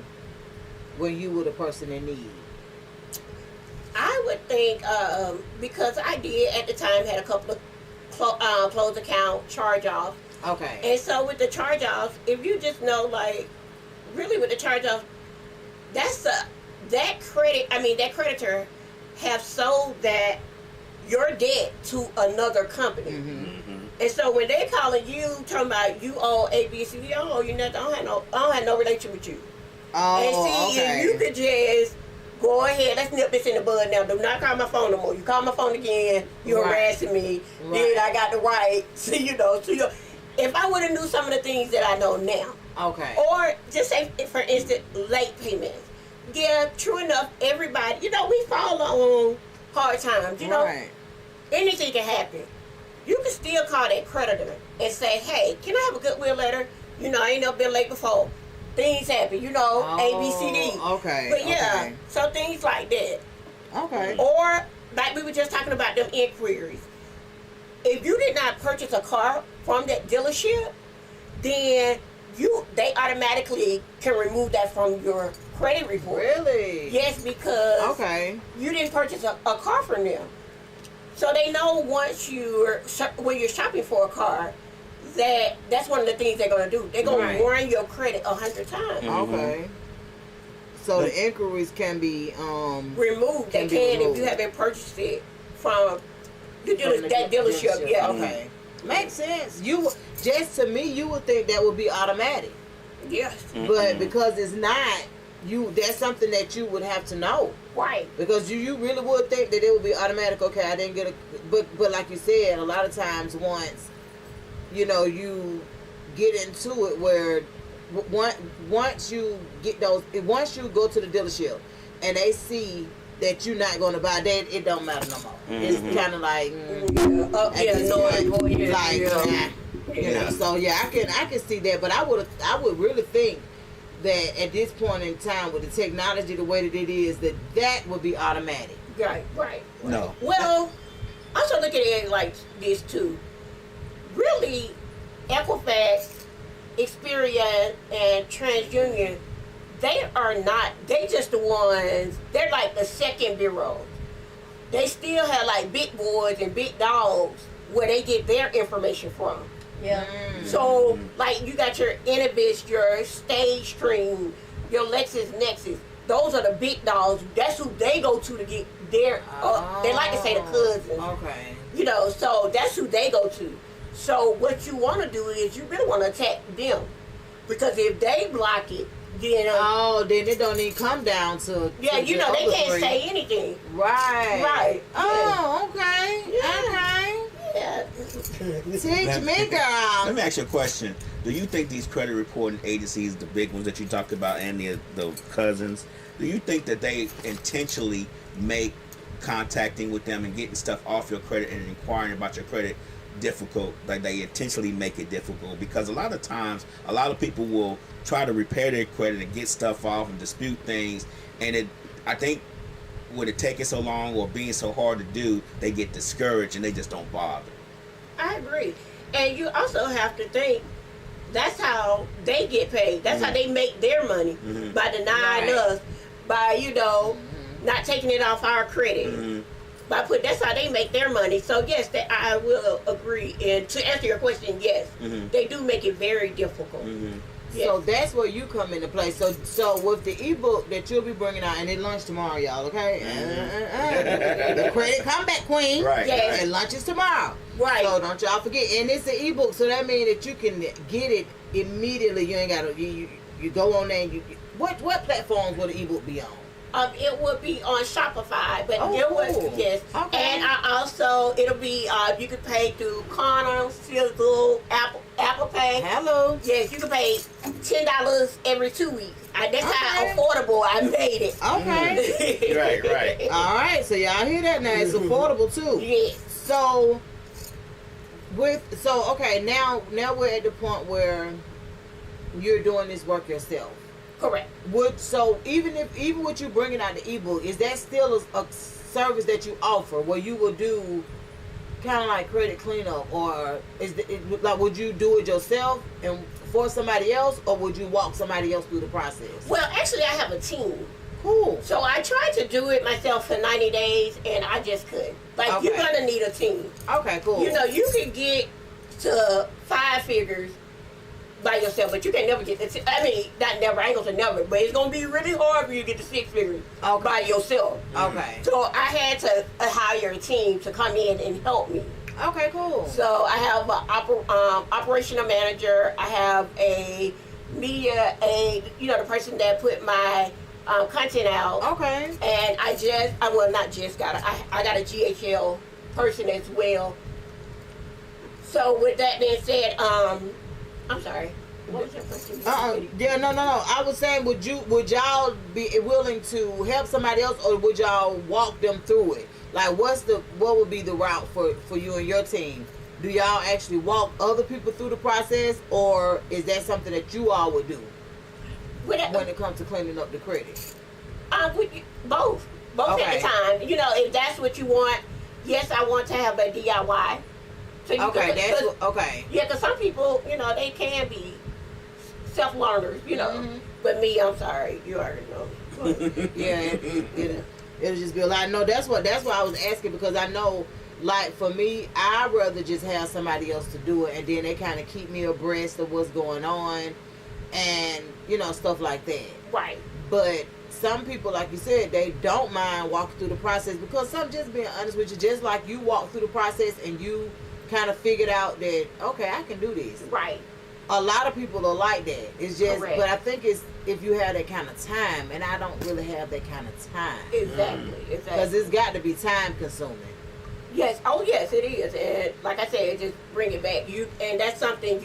when you were the person in need? I would think, because I did at the time had a couple of closed account charge-offs. Okay. And so with the charge-offs, if you just know, like, really with the charge-offs, that creditor have sold your debt to another company. And so when they calling you, talking about you owe A, B, C, D, I don't owe you nothing. I don't have no relation with you. Oh, and see, if you could just go ahead, let's nip this in the bud now. Do not call my phone no more. You call my phone again, you're harassing me. Then I got the right to, if I would have knew some of the things that I know now. Okay. Or just say, for instance, late payments. Yeah, true enough, everybody, we fall on hard times, Right. Anything can happen. You can still call that creditor and say, hey, can I have a goodwill letter? I ain't never been late before. Things happen, A, B, C, D. Okay. But yeah, okay. so things like that. Okay. Or, like we were just talking about them inquiries. If you did not purchase a car from that dealership, then they automatically can remove that from your credit report. Really? Yes, because you didn't purchase a car from them. So they know when you're shopping for a car, that's one of the things they're going to do. They're going to run your credit 100 times. Okay. So the inquiries can be removed. They can if you haven't purchased it from that dealership. Yeah. Okay. Makes sense. To me, you would think that would be automatic. Yes. But because it's not, that's something that you would have to know. Right. Because you really would think that it would be automatic. Okay, I didn't get but like you said, a lot of times once you get into it where once you go to the dealership and they see that you're not going to buy that, it don't matter no more. It's kind of like so yeah, I can see that, but I would really think that at this point in time with the technology the way that it is, that would be automatic. Right. No. Well, also look at it like this too. Really, Equifax, Experian, and TransUnion, they just the ones, they're like the second bureau. They still have like big boys and big dogs where they get their information from. Yeah. So, like, you got your Innovis, your Stage Stream, your LexisNexis. Those are the big dogs. That's who they go to get their, they like to say the cousins. Okay. So that's who they go to. So what you want to do is you really want to attack them. Because if they block it, then... then it don't even come down to... Yeah, they can't say anything. Right. Oh, okay. Yeah. Okay. Yeah. Teach me, girl. Let me ask you a question. Do you think these credit reporting agencies, the big ones that you talked about, and the cousins, do you think that they intentionally make contacting with them and getting stuff off your credit and inquiring about your credit difficult, like they intentionally make it difficult, because a lot of times a lot of people will try to repair their credit and get stuff off and dispute things, and I think with it taking so long or being so hard to do, they get discouraged and they just don't bother. I agree. And you also have to think, that's how they get paid. That's how they make their money, by denying us, by, not taking it off our credit. That's how they make their money. So yes, I will agree. And to answer your question, yes, they do make it very difficult. Yes. So that's where you come into play. So with the ebook that you'll be bringing out, and at lunch tomorrow, y'all, okay? The Credit Comeback Queen. Right. Yes. And lunch is tomorrow. Right. So don't y'all forget. And it's an ebook, so that means that you can get it immediately. You ain't gotta you go on there and what platforms will the ebook be on? It would be on Shopify, but Oh, it was, cool. yes. Okay. And it'll be, you can pay through Klarna, Sizzle, Apple Pay. Hello. Yes, you can pay $10 every 2 weeks. That's how affordable I made it. Okay. Right. All right. So y'all hear that now? It's affordable too. Yes. So okay, now we're at the point where you're doing this work yourself. Correct. So even with you bringing out the ebook, is that still a service that you offer where you will do kind of like credit cleanup, or like would you do it yourself and for somebody else, or would you walk somebody else through the process? Well, actually, I have a team. Cool. So I tried to do it myself for 90 days, and I just couldn't. Like, you're going to need a team. Okay, cool. You can get to 5 figures by yourself, but you can never get not never, I ain't gonna say never, but it's gonna be really hard for you to get to 6 figures by yourself. Okay. So I had to hire a team to come in and help me. Okay, cool. So I have an operational manager, I have a media aide, the person that put my content out. Okay. And I got a GHL person as well. So with that being said, I'm sorry. What was your question? Yeah, no. I was saying, would y'all be willing to help somebody else, or would y'all walk them through it? Like, what would be the route for you and your team? Do y'all actually walk other people through the process, or is that something that you all would do when it comes to cleaning up the credit? Both Okay. at the time. If that's what you want. Yes, I want to have a DIY. So okay. Yeah, because some people, they can be self-learners, But me, I'm sorry, you already know. Yeah, it'll just be a lot. No, that's why I was asking, because I know, like, for me, I'd rather just have somebody else to do it, and then they kind of keep me abreast of what's going on, and stuff like that. Right. But some people, like you said, they don't mind walking through the process, because some, just being honest with you, just like you walk through the process and you kind of figured out that, okay, I can do this. Right. A lot of people are like that. It's just, correct. But I think it's if you have that kind of time, and I don't really have that kind of time. Exactly. Because it's got to be time consuming. Yes. Oh, yes, it is. And like I said, just bring it back. And that's something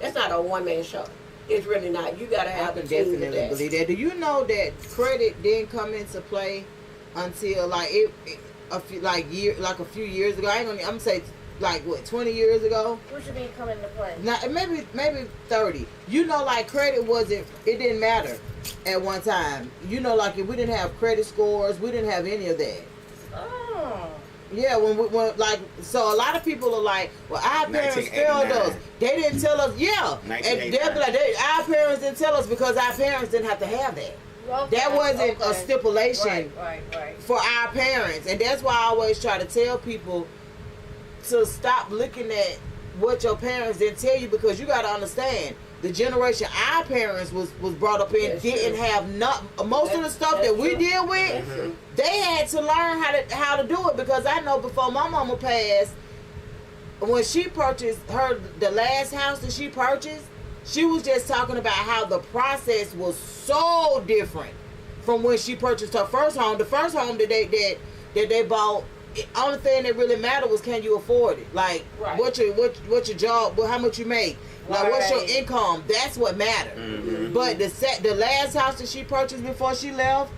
that's not a one-man show. It's really not. You got to have a team. Definitely believe that. Do you know that credit didn't come into play until like a few years ago? I'm gonna say, like, what, 20 years ago? What should be coming into play? Now, maybe 30. Like, credit it didn't matter at one time. Like, if we didn't have credit scores, we didn't have any of that. Oh. Yeah, when so a lot of people are like, well, our parents failed us. They didn't tell us, and they'll be like, our parents didn't tell us because our parents didn't have to have that. Okay, That wasn't a stipulation right. for our parents. And that's why I always try to tell people to stop looking at what your parents didn't tell you, because you got to understand, the generation our parents was brought up in didn't have most of the stuff that we deal with. They had to learn how to do it, because I know before my mama passed, when she purchased the last house that she purchased, she was just talking about how the process was so different from when she purchased her first home. The first home that they bought, the only thing that really mattered was, can you afford it? Like, what's your job? How much you make? Like, what's your income? That's what mattered. But the last house that she purchased before she left,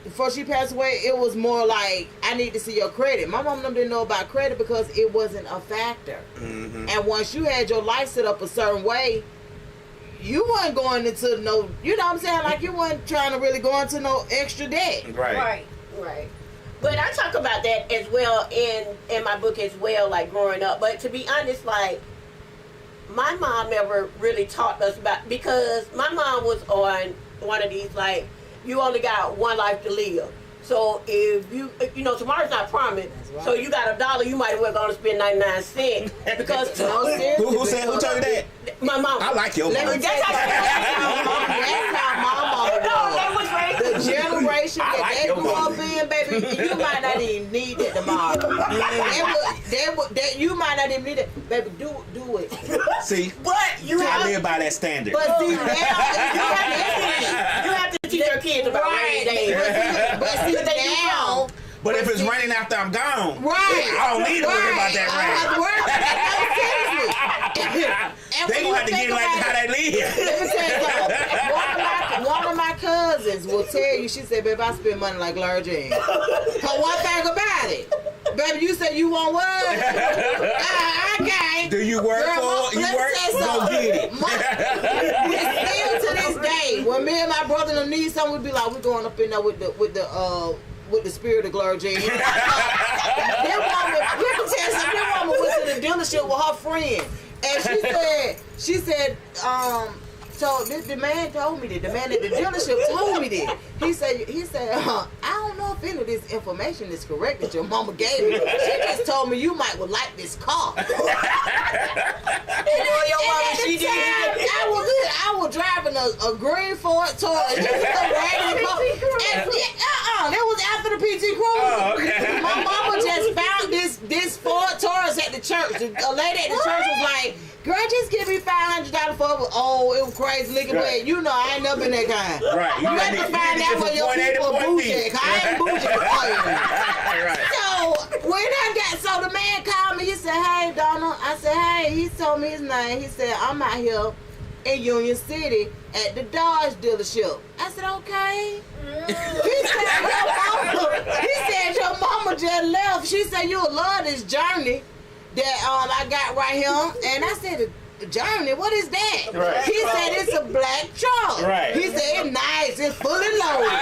before she passed away, it was more like, I need to see your credit. My mom and them didn't know about credit because it wasn't a factor. Mm-hmm. And once you had your life set up a certain way, you weren't going into no, you know what I'm saying? Like, you weren't trying to really go into no extra debt. Right. But I talk about that as well in my book as well, like growing up. But to be honest, like, my mom never really taught us about, because my mom was on one of these, like, you only got one life to live. So if you know, tomorrow's not promised. Right. So you got $1, you might as well go to spend 99 cents. Because who told you that? My mom. I like your mom. That's how my mom was. The generation that they grew up in, baby, you might not even need it tomorrow. You might not even need it. Baby, do it. See? But you have to live by that standard. But see, now, you have to teach your kids about rainy days. But see, now... But if it's raining after I'm gone, right? I don't need to worry about that rain. I don't have to worry about that. They gonna have to get like how they live. Let me tell you something. One of my cousins will tell you. She said, "Baby, I spend money like Larry Jane." But one thing about it, baby, you said you want what? I can't. Do you work for? You work? Go get it. Still to this day, when me and my brother and them need something, we'd be like, we're going up in there with the spirit of Glory Jean. That woman went to the dealership with her friend, and she said, so the man told me that. The man at the dealership told me that. He said, I don't know if any of this information is correct that your mama gave me. She just told me you would like this car. I was driving a green Ford Taurus. That was after the PT Cruise. Oh, okay. My mama just found this Ford Taurus at the church. A lady at the church was like, girl, just give me $500 for it. Oh, it was crazy looking, but you know, I ain't never been that kind. Right. You have to find out what your people are bougie. I ain't bougie. Right. So the man called me. He said, "Hey, Donna." I said, "Hey." He told me his name. He said, "I'm out here in Union City at the Dodge dealership." I said, "Okay." He said, your mama just left. She said, "You'll love this journey that I got right here." And I said, "The journey? What is that?" Right. He said, "It's a black truck." Right. He said, "It's nice. It's fully loaded."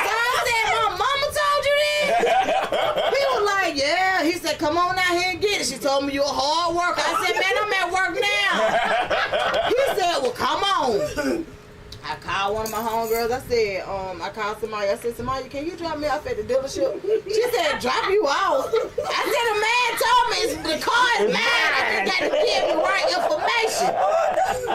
So I said, "My mama told you this?" He was like, "Yeah." He said, "Come on out here and get it." She told me you're a hard worker. I said, "Man, I'm at work now." He said, "Well, come on." I called one of my homegirls. I said, I called somebody. I said, "Somebody, can you drop me off at the dealership?" She said, "Drop you off?" I said, "The man told me the car is mine. I just got to give the right information."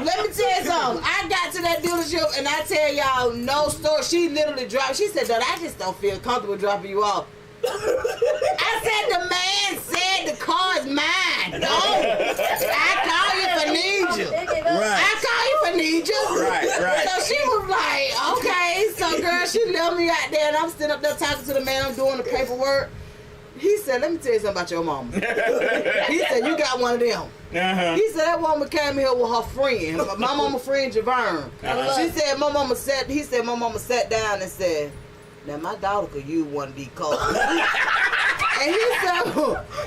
Let me tell you something. I got to that dealership and I tell y'all no story. She literally dropped. She said, "Dad, I just don't feel comfortable dropping you off." I said, "The man said the car is mine. No, I call you if I need you. Right. I call you if I need you." Right. So she was like, "Okay." So girl, she left me out there and I'm sitting up there talking to the man. I'm doing the paperwork. He said, "Let me tell you something about your mama." He said, "You got one of them." Uh-huh. He said, "That woman came here with her friend, my mama friend Javerne." She said, "My mama sat." He said, "My mama sat down and said, 'Now my daughter could use one of these cars.'" And he said,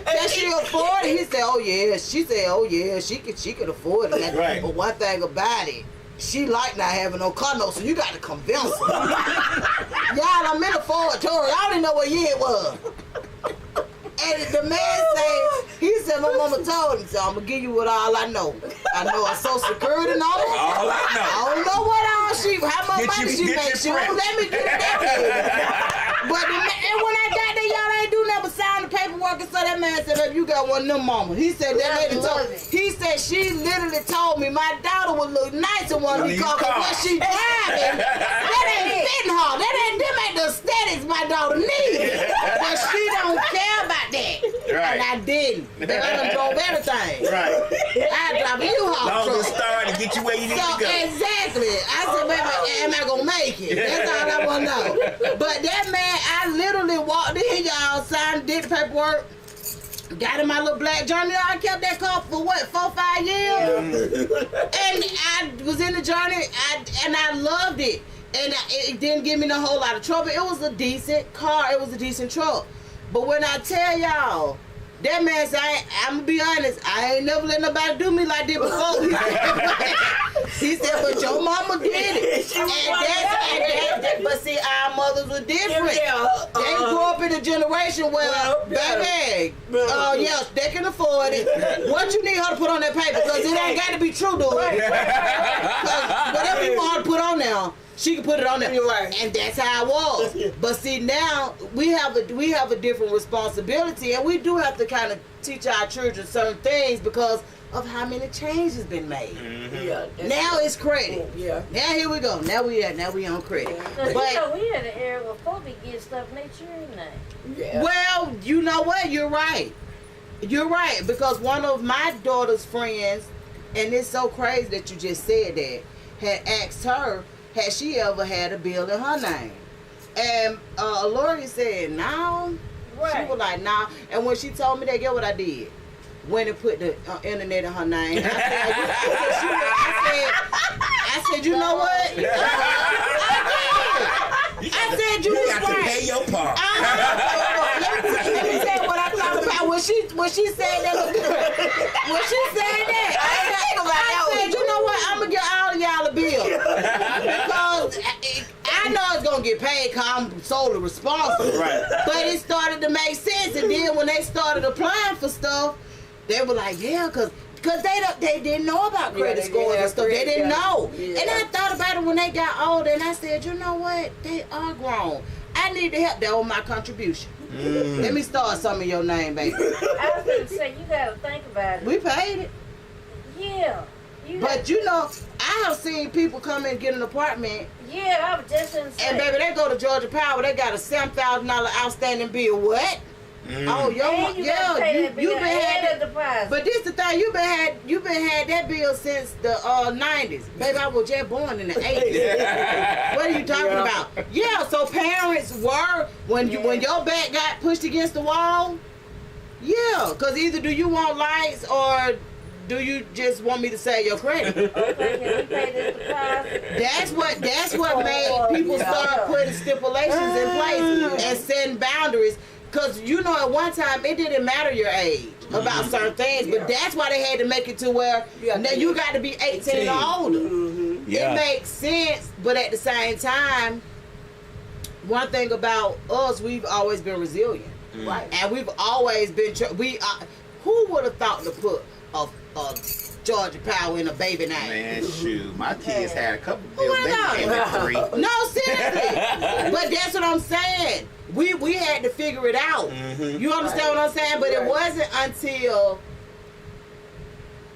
"Can she afford it?" He said, "Oh yeah." She said, "Oh yeah, she could afford it." Right. But one thing about it, she like not having no car note, so you got to convince her. Y'all, I'm in the Ford Taurus. I don't even know what year it was. And the man said, "My mama told him, so I'm gonna give you what all I know. I know a social security number. All I know. I don't know what all how much money she makes. She won't let me do that. But and when I got there, y'all ain't do nothing but sign the paperwork. And so that man said, "Baby, you got one of them mama." He said that lady told me. He said she literally told me my daughter would look nice in one of these cars. But when she driving, that ain't fitting her. Them ain't the aesthetics my daughter needs. But she don't care about that. Right. And I didn't. I done drove everything. Right. I drive you home. Long as start to get you where you need to go. Exactly. I said, "Baby, am I gonna make it?" That's all I want to know. But that man, I literally walked in, y'all, signed, did the paperwork, got in my little black journey. I kept that car for what, 4-5 years? And I was in the journey, and I loved it. And it didn't give me no whole lot of trouble. It was a decent car. It was a decent truck. But when I tell y'all, that man said, I'm going to be honest, I ain't never let nobody do me like that before. He said, but your mama did it. But see, our mothers were different. They grew up in a generation where, baby, yes, they can afford it. What you need her to put on that paper? Because it ain't got to be true, dude. Whatever you want her to put on now, she can put it on there. Right. And that's how it was. But see, now we have a different responsibility, and we do have to kind of teach our children certain things because of how many changes been made. Yeah. Now it's credit. Yeah. Now here we go. Now we on credit. But But you know, we had an era where folks be getting stuff in their children name. Yeah. well, you know what? You're right. You're right, because one of my daughter's friends, and it's so crazy that you just said that, had asked her, had she ever had a bill in her name? And Lori said, no. Right. She was like, nah. And when she told me that, guess what I did? Went and put the internet in her name. I said, you know what? I said, you was got to right. pay your part. Let me tell you what I thought about when she said that. I said, you know what? I'm gonna get all of y'all a bill because I know it's gonna get paid because I'm solely responsible. Right. But it started to make sense, and then when they started applying for stuff, they were like, yeah, because they didn't know about credit scores and stuff. They didn't know. Yeah. And I thought about it when they got older, and I said, you know what? They are grown. I need to help. That was my contribution. Let me start some of your name, baby. I was going to say, you got to think about it. We paid it. Yeah. But you know, I have seen people come in and get an apartment, Yeah, I was just going to say. and baby, they go to Georgia Power, they got a $7,000 outstanding bill. What? Oh, yo, And you gotta pay that bill you been had and that. the deposit. But this the thing, you been had that bill since the 90s. Baby, I was just born in the 80s. What are you talking about? Yeah, so parents were when your back got pushed against the wall. Yeah, because either do you want lights or do you just want me to say your credit? Okay, can we pay this deposit? That's what made people start putting stipulations in place and setting boundaries. Because, you know, at one time, it didn't matter your age about certain things. But that's why they had to make it to where now you got to be 18 or older. Yeah. It makes sense. But at the same time, one thing about us, we've always been resilient. Right. And we've always been, who would have thought to put a Georgia Power in a baby name? Man, shoot. My kids had a couple Who bills. would They have came at 3. No, seriously. But that's what I'm saying. We had to figure it out. You understand what I'm saying? But it wasn't until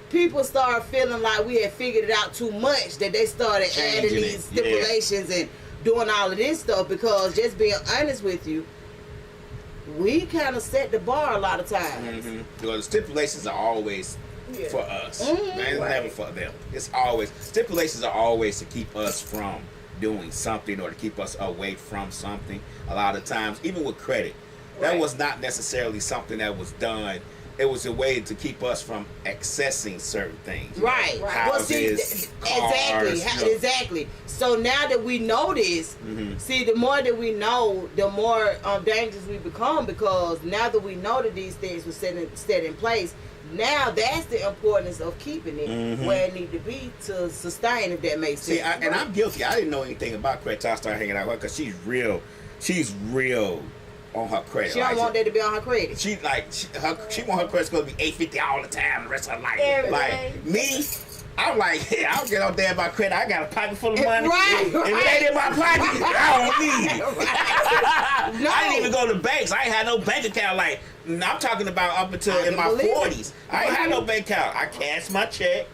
people started feeling like we had figured it out too much that they started adding Changing these it. stipulations and doing all of this stuff. Because just being honest with you, we kind of set the bar a lot of times. Well, the stipulations are always for us. It's never for them. It's always stipulations are always to keep us from doing something or to keep us away from something. A lot of times, even with credit, that was not necessarily something that was done. It was a way to keep us from accessing certain things. Right. Well, see, Houses, cars, exactly. So now that we know this, see, the more that we know, the more dangerous we become, because now that we know that these things were set in place, now that's the importance of keeping it where it need to be to sustain, if that makes sense. See, and I'm guilty. I didn't know anything about credit till I started hanging out with her because she's real on her credit. She don't want that to be on her credit. She want her credit score to be $850 all the time the rest of her life. Every like day. me, I'm like, hey, I don't get on there about credit. I got a pocket full of money. Right. If it ain't in my pocket, I don't need it. No. I didn't even go to banks. I ain't had no bank account. Like, I'm talking about up until in my 40s. I ain't had no bank account. I cashed my check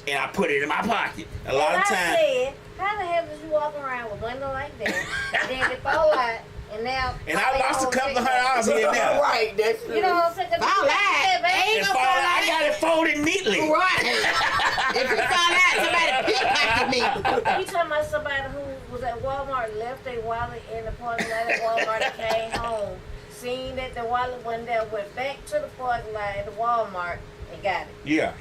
and I put it in my pocket. A lot of I times. said, how the hell did you walk around with money like that? And then it fall out, and now. And I lost a couple of $100 here and there. Right, that's true. You know what I'm saying? 'Cause Fall you out. said, baby, Ain't And no fall fall out, out. I got it folded neatly. Right. If you find out somebody pickpocketed me. You talking about somebody who was at Walmart, left their wallet in the parking lot at Walmart and came home, seen that the wallet wasn't there, went back to the parking lot at the Walmart and got it. Yeah.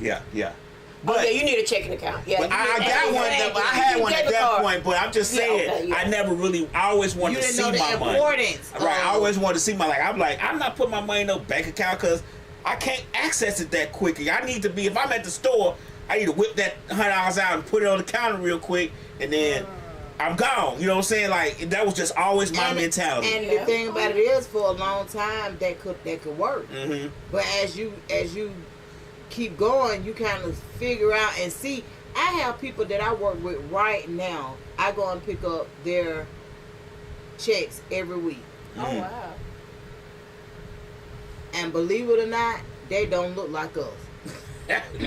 But yeah, you need a checking account. Yeah, but I got one. I had one at that point, but I'm just saying, I never really. I always wanted to see my money. Right, I always wanted to see my. I'm not putting my money in no bank account because I can't access it that quickly. I need to be. If I'm at the store, I need to whip that $100 out and put it on the counter real quick, and then I'm gone. You know what I'm saying? Like that was just always my mentality. And the thing about it is, for a long time, that could work. Mm-hmm. But as you keep going, you kind of figure out and see. I have people that I work with right now. I go and pick up their checks every week. Oh wow! And believe it or not, they don't look like us.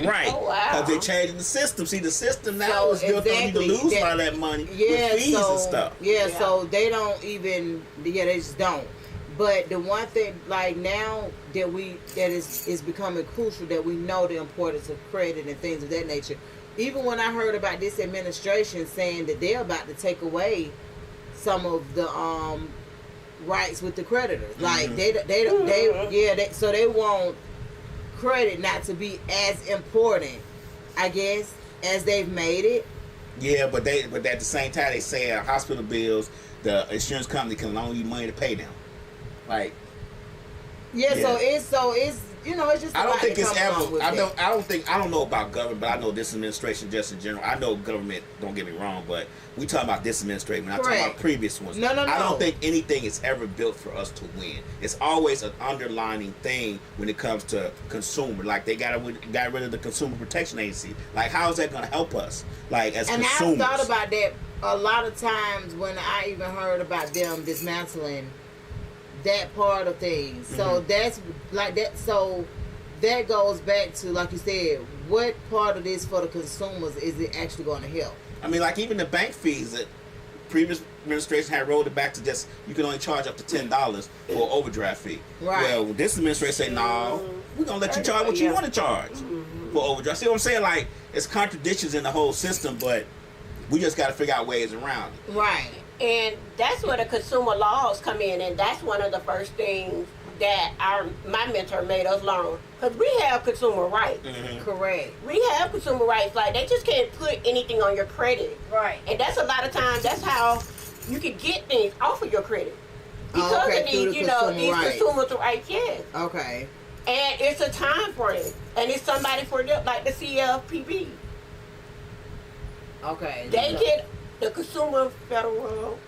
Right. Oh, wow. Because they changing the system. See, the system now is built on you to lose a lot of that money with fees and stuff. Yeah, so they don't even. Yeah, they just don't. But the one thing, like now that is becoming crucial, that we know the importance of credit and things of that nature. Even when I heard about this administration saying that they're about to take away some of the rights with the creditors, like so they want credit not to be as important, I guess, as they've made it. Yeah, but at the same time they say hospital bills, the insurance company can loan you money to pay them. Like, so it's it's just. I don't think it's ever. I don't know about government, but I know this administration just in general. I know government. Don't get me wrong, but we talking about this administration. When I talk about previous ones, No. I don't think anything is ever built for us to win. It's always an underlining thing when it comes to consumer. Like they got rid of the Consumer Protection Agency. Like how is that going to help us? Like as consumers. And I've thought about that a lot of times when I even heard about them dismantling that part of things. So that's like that. So that goes back to, like you said, what part of this for the consumers is it actually going to help? I mean, like even the bank fees that previous administration had rolled it back to just you can only charge up to $10 for an overdraft fee. Right. Well, this administration say no, we're gonna let you charge what you want to charge for overdraft. See what I'm saying? Like it's contradictions in the whole system, but we just got to figure out ways around it. Right. And that's where the consumer laws come in, and that's one of the first things that my mentor made us learn. Because we have consumer rights. Mm-hmm. Correct. We have consumer rights. Like, they just can't put anything on your credit. Right. And that's a lot of times, that's how you can get things off of your credit. Because of these, these consumer rights, yes. Okay. And it's a time frame. And it's somebody for them, like the CFPB. Okay. They get the Consumer Federal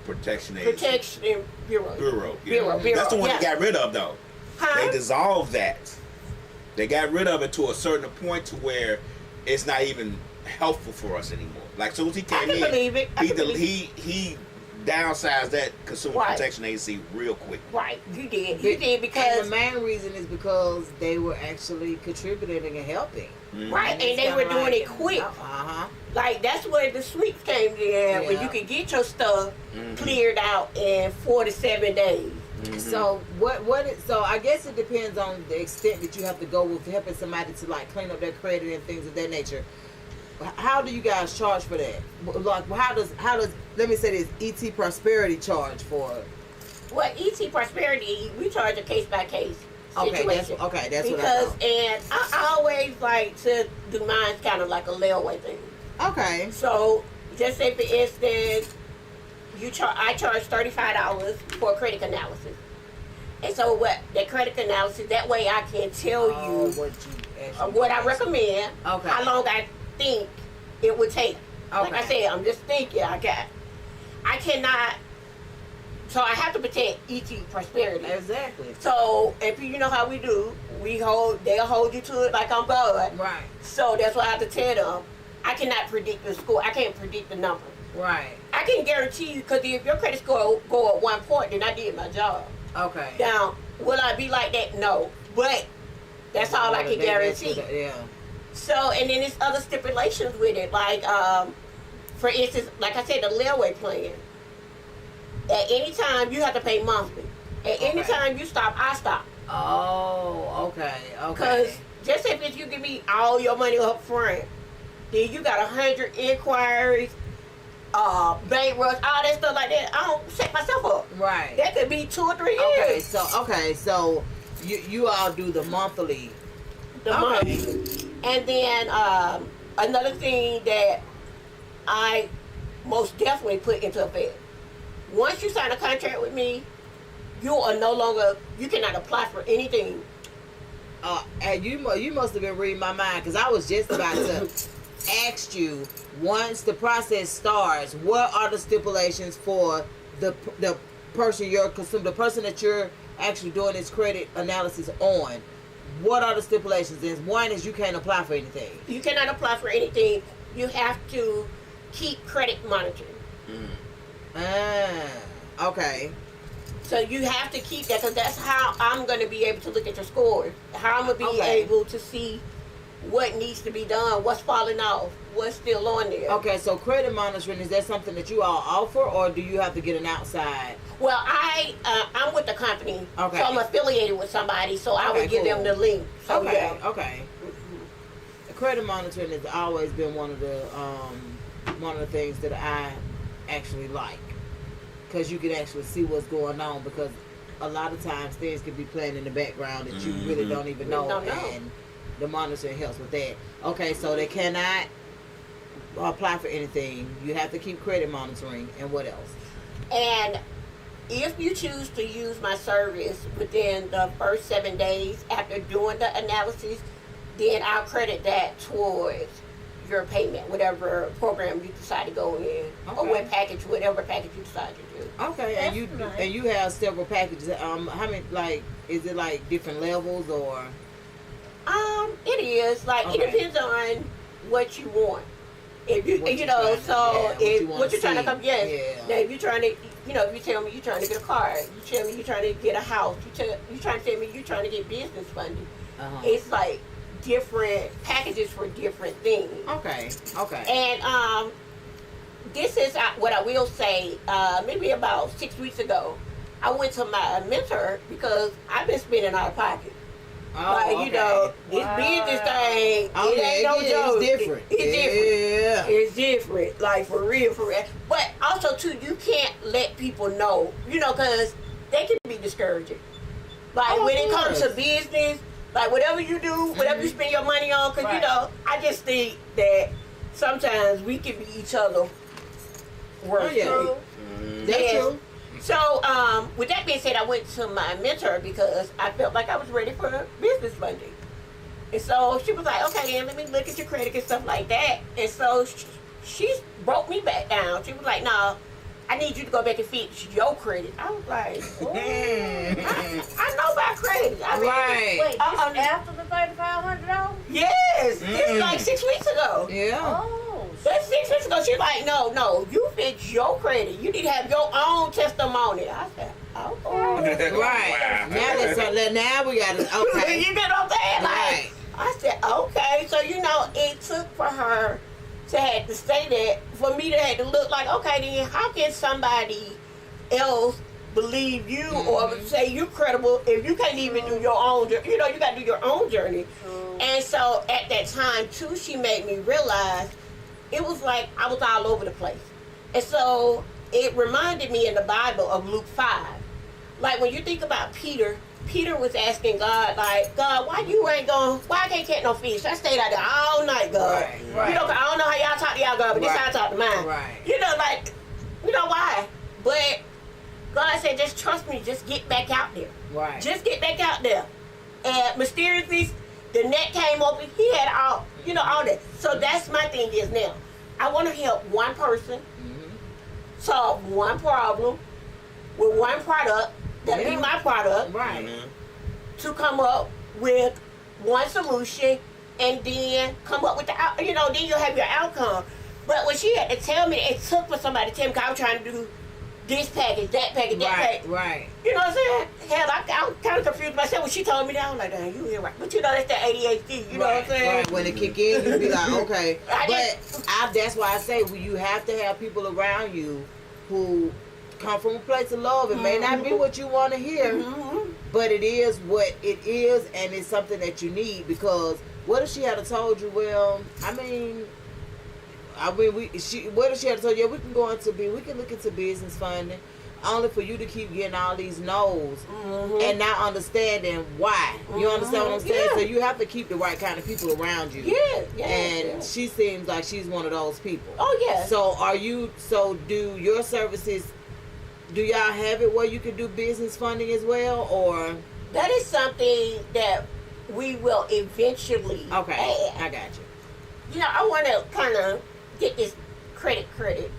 Protection Agency. Protection Bureau. Yeah. That's the one they got rid of, though. Huh? They dissolved that. They got rid of it to a certain point to where it's not even helpful for us anymore. Like, as soon as he came in, he downsized that Consumer Protection Agency real quick. Right, he did because... And the main reason is because they were actually contributing and helping. Mm-hmm. Right, and they were doing it quick. Uh-huh. Like, that's where the sweeps came in, when you could get your stuff cleared out in 4 to 7 days. Mm-hmm. So so I guess it depends on the extent that you have to go with helping somebody to like clean up their credit and things of that nature. How do you guys charge for that? Like, how does let me say this, ET Prosperity charge for it? Well, ET Prosperity, we charge a case by case situation. That's what I because and I always like to do mine kind of like a layaway thing. Okay. So just say for instance, I charge $35 for a credit analysis. And so that credit analysis, that way I can tell you what I recommend, how long I think it would take. Like I said, I'm just thinking I cannot, so I have to protect ET Prosperity. Exactly. So if you know how we do, they'll hold you to it like I'm God. Right. So that's why I have to tell them, I cannot predict the score. I can't predict the number. Right. I can guarantee you, because if your credit score go at 1 point, then I did my job. Okay. Now, will I be like that? No. But that's all I can guarantee. So, and then there's other stipulations with it. Like, for instance, like I said, the layaway plan. At any time, you have to pay monthly. At any time you stop, I stop. Oh, okay. Because just if you give me all your money up front, then you got 100 inquiries, bank runs, all that stuff like that. I don't set myself up. Right. That could be 2 or 3 years. So you all do the monthly. Monthly. And then another thing that I most definitely put into effect. Once you sign a contract with me, you cannot apply for anything. And you must have been reading my mind, because I was just about to ask you, once the process starts, what are the stipulations for the person the person that you're actually doing this credit analysis on? What are the stipulations? One is you can't apply for anything. You cannot apply for anything. You have to keep credit monitoring. Okay. So you have to keep that, because that's how I'm going to be able to look at your scores. How I'm going to be able to see what needs to be done, what's falling off, what's still on there. Okay, so credit monitoring, is that something that you all offer, or do you have to get an outside? Well, I'm with the company, okay. So I'm affiliated with somebody, so I would give them the link. So, okay, yeah. okay. Credit monitoring has always been one of the things that I actually like, because you can actually see what's going on, because a lot of times things can be playing in the background that you really don't even know, and the monitoring helps with that. Okay, so they cannot apply for anything. You have to keep credit monitoring, and what else? And if you choose to use my service within the first 7 days after doing the analysis, then I'll credit that towards your payment, whatever program you decide to go in, or whatever package you decide to do. Okay, and you have several packages. How many? Like, is it like different levels, or? It is it depends on what you want. If you what you're trying to come, Now, if you're trying to, if you tell me you're trying to get a car, you tell me you're trying to get a house, you trying to tell me you're trying to get business funding. It's like different packages for different things. Okay. And this is what I will say. Maybe about 6 weeks ago, I went to my mentor because I've been spending out of pocket. This business thing, it ain't no joke. It's different. It's different. Like, for real. But also, too, you can't let people know, because they can be discouraging. Like, when it comes to business, like, whatever you do, whatever you spend your money on, because, I just think that sometimes we can be each other worse. That's true. So, with that being said, I went to my mentor because I felt like I was ready for business funding. And so she was like, okay, then let me look at your credit and stuff like that. And so she broke me back down. She was like, no, I need you to go back and fix your credit. I was like, I know about credit. I mean, wait, after the $3,500? Yes, it's like 6 weeks ago. Yeah. Oh. That's 6 weeks ago. She's like, no, you fix your credit. You need to have your own testimony. I said, okay. Right. Now we got to, okay. You get what I'm saying? Right. I said, okay. So, it took for her to have to say that, for me to have to look like, okay, then how can somebody else believe you or say you're credible if you can't even do your own, you got to do your own journey. And so at that time, too, she made me realize it was like I was all over the place. And so it reminded me in the Bible of Luke 5. Like, when you think about Peter was asking God, like, God, why I can't catch no fish? I stayed out there all night, God. Right. I don't know how y'all talk to y'all, God, but this how I talk to mine. Right. Why? But God said, just trust me, just get back out there. Right. Just get back out there. And mysteriously, the net came open. He had all that. So that's my thing is now, I want to help one person solve one problem with one product, that'll be my product, right? To come up with one solution, and then come up with then you'll have your outcome. But when she had to tell me, it took for somebody to tell me, 'cause I was trying to do this package, that package, that package. Right. You know what I'm saying? Hell, I was kind of confused myself when she told me that. I was like, dang, you ain't right. But that's that ADHD. You know what I'm saying? Right. When it kick in, you be like, okay. That's why I say you have to have people around you who come from a place of love. It may not be what you want to hear, but it is what it is, and it's something that you need. Because what if she had told you, well, what if she had told you, we can look into business funding. only for you to keep getting all these no's and not understanding why. You understand what I'm saying? Yeah. So you have to keep the right kind of people around you. Yeah. And she seems like she's one of those people. Oh yeah. So do your services, do y'all have it where you can do business funding as well, or? That is something that we will eventually Okay, add. I got you. You know, I want to kind of get this credit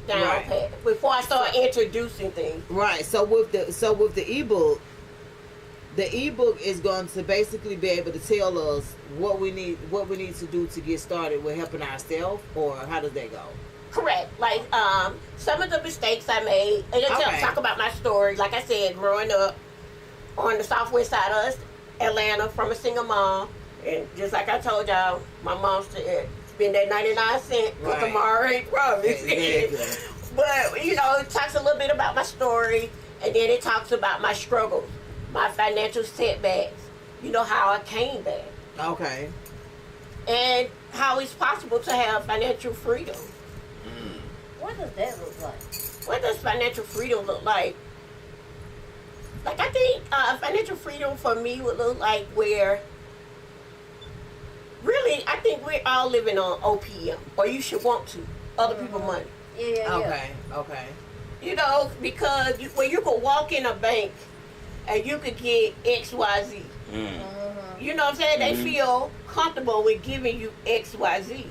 down Right. pat before I start introducing things. Right. So with the ebook, the ebook is going to basically be able to tell us what we need to do to get started with helping ourselves, or how does that go? Correct. Like some of the mistakes I made, and it'll talk about my story. Like I said, growing up on the southwest side of Atlanta from a single mom, and just like I told y'all, my mom said, spend that 99 cents because Right. tomorrow ain't promised. Exactly. But, you know, it talks a little bit about my story, and then it talks about my struggles, my financial setbacks, you know, how I came back, Okay. and how it's possible to have financial freedom. What does that look like? What does financial freedom look like? Like, I think financial freedom for me would look like where, really, I think we're all living on OPM, or you should want to, other people's money. Yeah. Okay. You know, because when you could walk in a bank and you could get XYZ, you know what I'm saying? They feel comfortable with giving you XYZ.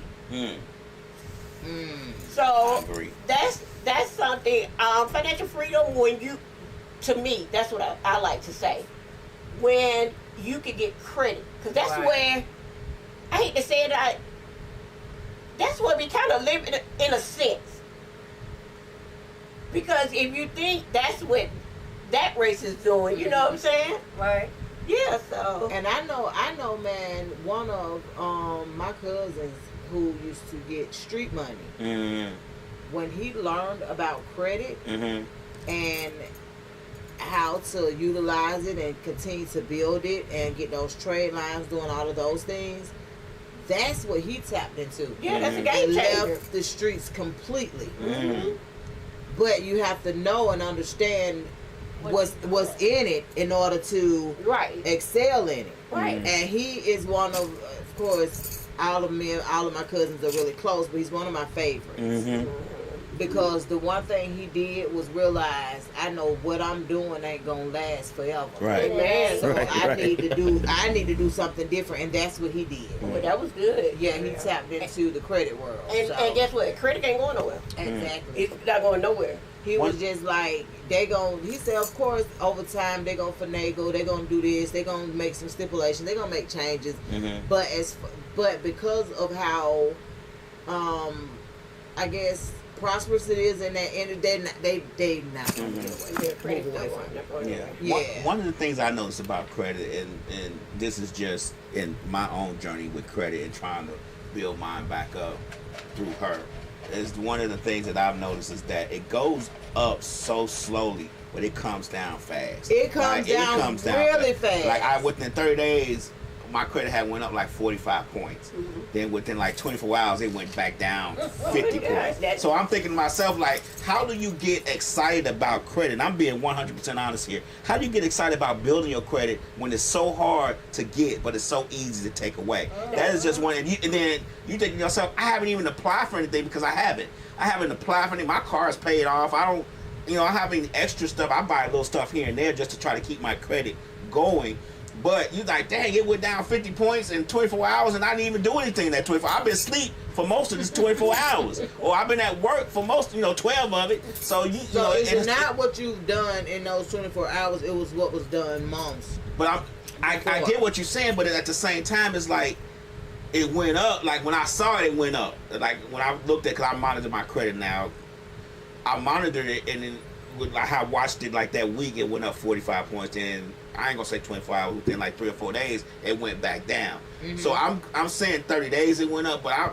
So I agree. that's something. Financial freedom, when you, to me, that's what I like to say. When you can get credit, because that's Right. where, I hate to say it, that's where we kind of live in a sense. Because if you think that's what that race is doing, you know what I'm saying? Right. Yeah. So. And I know, man, one of my cousins who used to get street money, when he learned about credit and how to utilize it and continue to build it and get those trade lines, doing all of those things, that's what he tapped into. Yeah, that's a And game changer. left the streets completely. But you have to know and understand what's in it in order to Right. excel in it. Right. And he is one of course, all of my cousins are really close, but he's one of my favorites. Because the one thing he did was realize, I know what I'm doing ain't gonna last forever. Right. Amen. So Right, I right. need to do something different, and that's what he did. Well, that was good. Yeah, he tapped into the credit world. And, so. and guess what? Credit ain't going nowhere. Exactly. It's not going nowhere. He was just like, he said, of course, over time, they're going to finagle, they're going to do this, they're going to make some stipulations, they're going to make changes. But because of how, I guess, prosperous it is in that end, they not going to get away. Move away from it. Yeah. Yeah. One of the things I noticed about credit, and this is just in my own journey with credit and trying to build mine back up through her, is one of the things that I've noticed is that it goes up so slowly, but it comes down fast. It comes down really fast. Like within 30 days, my credit had went up like 45 points. Then within like 24 hours, it went back down 50 points. So I'm thinking to myself, like, how do you get excited about credit? And I'm being 100% honest here. How do you get excited about building your credit when it's so hard to get, but it's so easy to take away? That is just one. And then you think to yourself, I haven't even applied for anything because I haven't applied for anything. My car is paid off. I have any extra stuff. I buy a little stuff here and there just to try to keep my credit going. But you're like, dang, it went down 50 points in 24 hours and I didn't even do anything in that 24 hours. I've been asleep for most of this 24 hours. Or I've been at work for most, 12 of it. So, it's not what you've done in those 24 hours, it was what was done months. But I get what you're saying, but at the same time, it's like, it went up. Like, when I saw it, it went up. Like, when I looked at, because I monitor my credit now, I monitored it, and then I watched it like that week, it went up 45 points, and I ain't gonna say 24 hours, within like 3 or 4 days, it went back down. So I'm saying 30 days it went up, but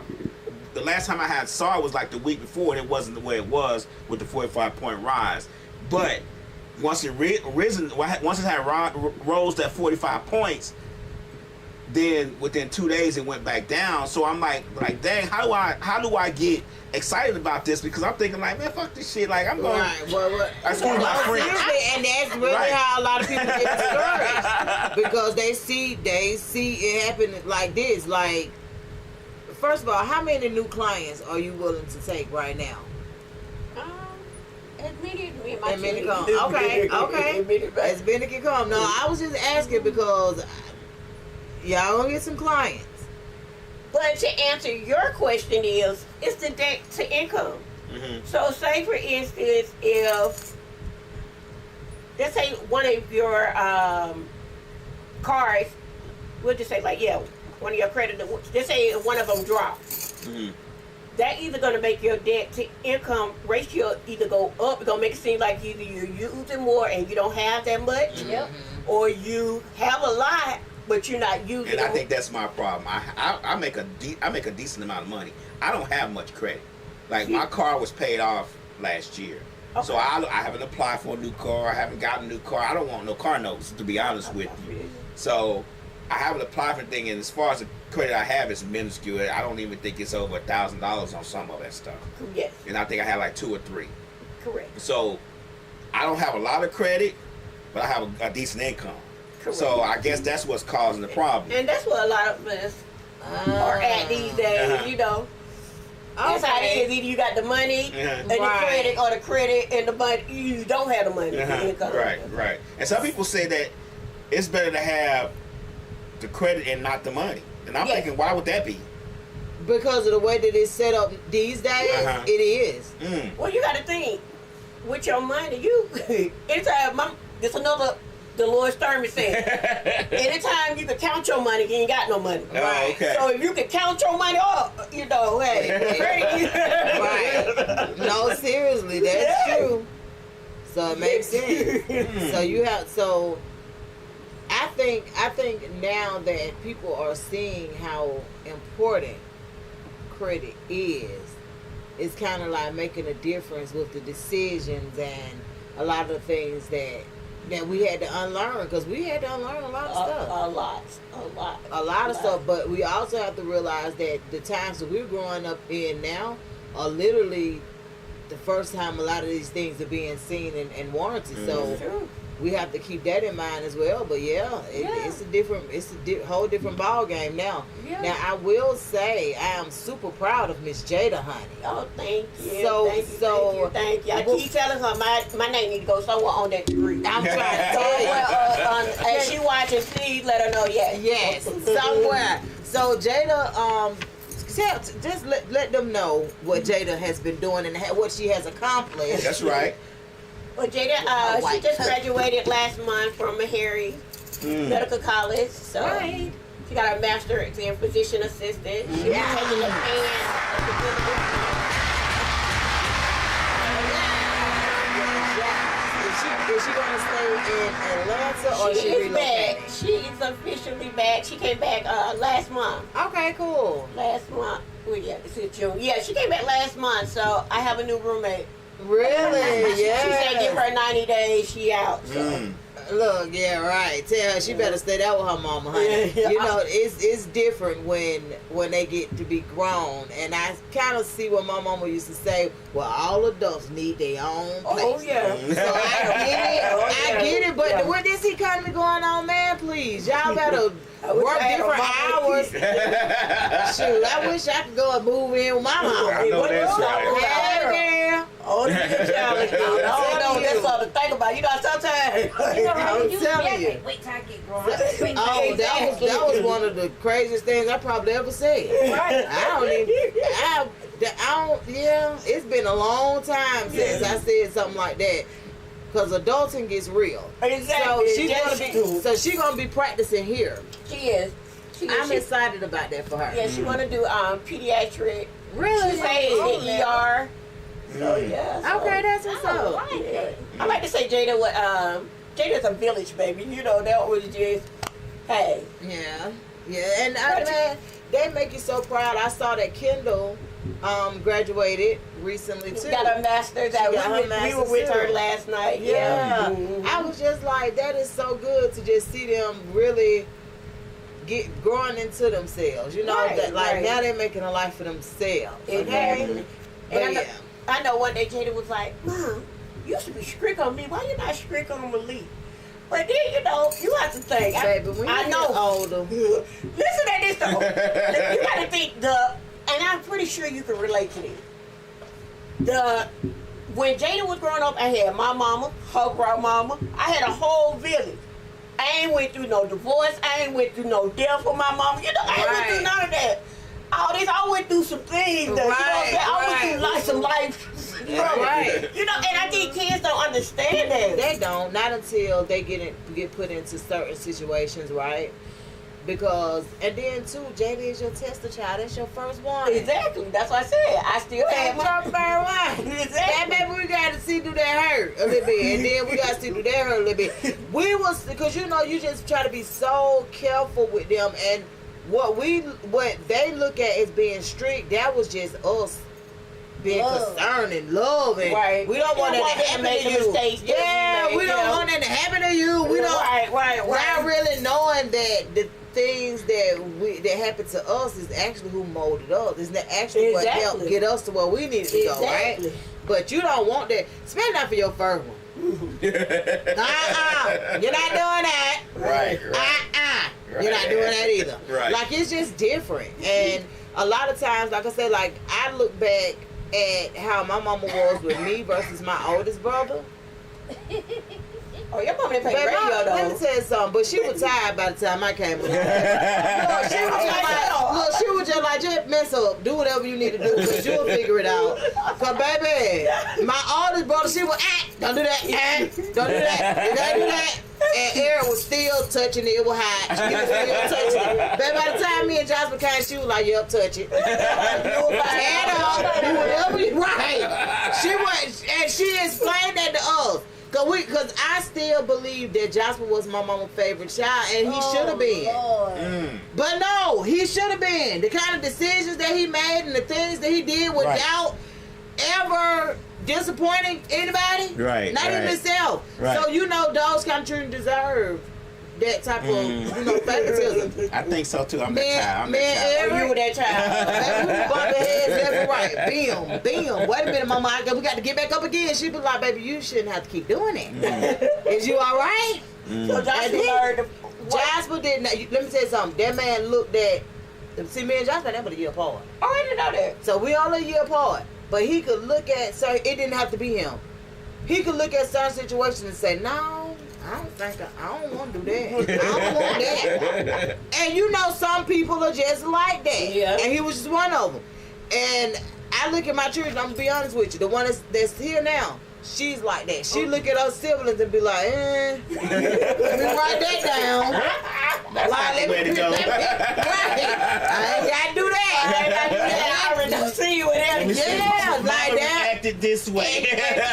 the last time I saw it was like the week before, and it wasn't the way it was with the 45-point rise. But once it had rose that 45 points, Then within 2 days it went back down. So I'm like dang, how do I get excited about this? Because I'm thinking like, man, fuck this shit. Like I'm going. Right. Well, Excuse my French. seriously, and that's really Right. how a lot of people get discouraged because they see it happen like this. Like, first of all, how many new clients are you willing to take right now? As many as me and my As many team. come. Okay. As many can come. No, I was just asking because y'all gonna get some clients. But to answer your question is, it's the debt to income. Mm-hmm. So say for instance, if let's say one of your cards, we'll just say like, one of your credit, just say one of them drops. Mm-hmm. That either gonna make your debt to income ratio either go up, it's gonna make it seem like either you're using more and you don't have that much, or you have a lot but you're not using And I it. think that's my problem. I make a decent amount of money. I don't have much credit. Like my car was paid off last year, so I haven't applied for a new car. I haven't gotten a new car. I don't want no car notes, to be honest with you. So I haven't applied for anything. And as far as the credit I have, it's minuscule. I don't even think it's over $1,000 on some of that stuff. Yes, And I think I had like 2 or 3. correct. So I don't have a lot of credit, but I have a decent income. Correct. So I guess that's what's causing the problem. And that's what a lot of us are at these days, Uh-huh. you know. That's how it is. Either you got the money and the Right. credit, or the credit and the money. You don't have the money. The income. Right. And some people say that it's better to have the credit and not the money. And I'm thinking, why would that be? Because of the way that it's set up these days, it is. Well, you got to think with your money. You anytime this another. The Lord Thurman said, anytime you can count your money, you ain't got no money. Oh, okay. So if you can count your money up, you know, hey, Right. No, seriously, that's true. So it makes sense. So you have I think now that people are seeing how important credit is, it's kind of like making a difference with the decisions and a lot of the things that we had to unlearn, because we had to unlearn a lot of stuff. A lot of stuff, but we also have to realize that the times that we're growing up in now are literally the first time a lot of these things are being seen and warranted. So we have to keep that in mind as well. But it's a whole different ball game now. Now I will say I am super proud of Miss Jada, honey. Oh, thank you. Thank you. I keep telling her my name need to go somewhere on that degree. I'm trying to tell you. As she watching, please let her know. Yes, somewhere. So Jada, just let them know what Jada has been doing and what she has accomplished. That's right. Well, Jada, she just graduated last month from Meharry Medical College. So she got her master's in physician assistant. She was taking the Is she going to stay in Atlanta or she is relocating? back. She is officially back. She came back last month. Okay, cool. Last month. Well, this is June. Yeah, she came back last month. So I have a new roommate. Really? She said give her 90 days. She out. So. Look, right. Tell her she better stay there with her mama, honey. You know, it's different when they get to be grown. And I kind of see what my mama used to say. Well, all adults need their own place. Oh yeah. So I get it. But with this economy going on, man, please, y'all better work different hours. Shoot, I wish I could go and move in with my mama. I know that's right. Hey, girl. Oh, that's all to think about. You know, sometimes. I'm telling you. Wait till I get grown. Oh, that was one of the craziest things I probably ever said. Right. I don't, it's been a long time since I said something like that. Because adulting gets real. Exactly. So she's gonna be practicing here. She is. I'm excited about that for her. Yeah, she want to do pediatric. Really? She say in the ER. So yeah. Okay, that's what's up. I like to say Jada. Jada's a village baby. You know, that was just hey. Yeah, and man, they make you so proud. I saw that Kendall graduated recently too. She got her master's. We were with her last night. Yeah. I was just like, that is so good to just see them really growing into themselves. You know, Right, that like right. now they're making a life for themselves. Exactly. But And yeah. I know one day Jada was like, Mom, you should be strict on me. Why you not strict on Malik? But then, you know, you have to think. Baby, when you I get know. older. Listen at this, though. You got to think and I'm pretty sure you can relate to this. When Jada was growing up, I had my mama, her grandmama. I had a whole village. I ain't went through no divorce. I ain't went through no death for my mama. You know, I ain't went through none of that. All this, I went through some things. Though, you know what I'm saying? I went through some life. Right. You know, and I think kids don't understand that. They don't. Not until they get put into certain situations, right? Because, and then too, Jada is your tester child. That's your first one. Exactly. That's what I said. I still have That's your first one. Exactly. That baby, we got to see do that hurt a little bit, and then we got to see do that hurt a little bit. Because you know, you just try to be so careful with them, and what they look at as being strict, that was just us being concerned and love, and Right. we don't want that to happen to you. Yeah, we don't want that to happen to you. We don't. Right. Not really knowing that the things that happen to us is actually who molded us. It's not actually what helped get us to where we needed to go, right? But you don't want that. Especially not for your first one. You're not doing that. Right. You're not doing that either. Right. Like, it's just different. And a lot of times, like I said, like, I look back at how my mama was with me versus my oldest brother. Oh, your mama didn't play radio, though. Let me tell you something, but she was tired by the time I came along. She was just like, just mess up, do whatever you need to do, because you'll figure it out. Because, baby, my oldest brother, she was, don't do that, don't do that, you gotta do that. And Eric was still touching it, it was hot. She was still touching it. Baby, by the time me and Jasper came, she was like, yup, touch it. Stand up, do whatever you right. She was, and she explained that to us. Because I still believe that Jasper was my mama's favorite child, and he should have been. But no, he should have been. The kind of decisions that he made and the things that he did without ever disappointing anybody. Right. Not even himself. Right. So, you know, those kind of children deserve that type of, favoritism. I think so too. I'm that child. You were that child. We bumping heads left and right. Bam. Wait a minute, mama. We got to get back up again. She was like, baby, you shouldn't have to keep doing it. Is you all right? So Jasper didn't. Let me tell you something. That man looked at. See, me and Jasper, that was a year apart. Oh, I didn't know that. So we all a year apart. But he could look at. So it didn't have to be him. He could look at certain situations and say, no. I don't want to do that. I don't want that. And you know, some people are just like that. Yeah. And he was just one of them. And I look at my children, I'm going to be honest with you, the one that's here now, she's like that. She look at her siblings and be like, let me write that down. That's not the way to go. I ain't got to do that. I already see you in there. Yeah, like that. Acted this way.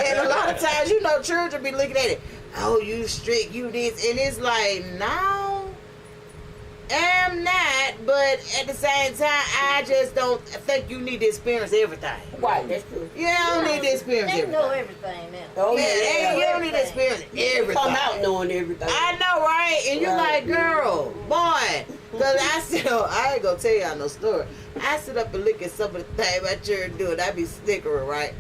And a lot of times, you know, children be looking at it. Oh, you strict, you this. And it's like, no, I'm not. But at the same time, I just don't think you need to experience everything. Right, that's true. Yeah, I don't need to experience They everything. know everything now. Oh, Yeah, you don't need to experience everything. Come out knowing everything. I know, right? And you're like, girl, boy. Because I ain't going to tell y'all no story. I sit up and look at some of the things my children do, and I be snickering, right?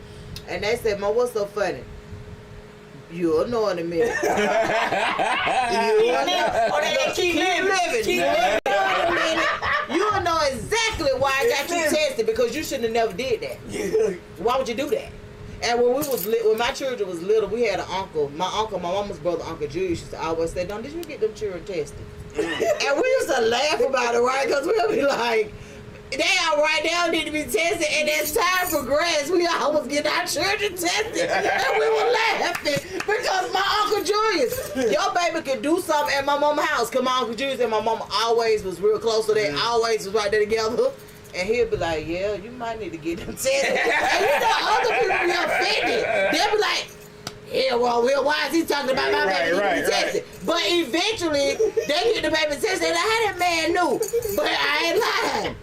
And they said, Mom, what's so funny? You'll know in a minute. You'll know. Keep living. You'll know exactly why I got you tested, because you shouldn't have never did that. Why would you do that? And when my children was little, we had an uncle. My mama's brother, Uncle Julius, used to always say, "Did you get them children tested?" And we used to laugh about it, right? Because we'll be like, they all right, they don't need to be tested. And as time progressed, we always get our children tested. And we were laughing because my Uncle Julius, your baby could do something at my mama's house. Because my Uncle Julius and my mama always was real close, so they always was right there together. And he'll be like, yeah, you might need to get them tested. And you know, other people be offended. They'll be like, yeah, well, why is he talking about my baby getting tested? But eventually, they get the baby tested. And how that man knew? But I ain't lying.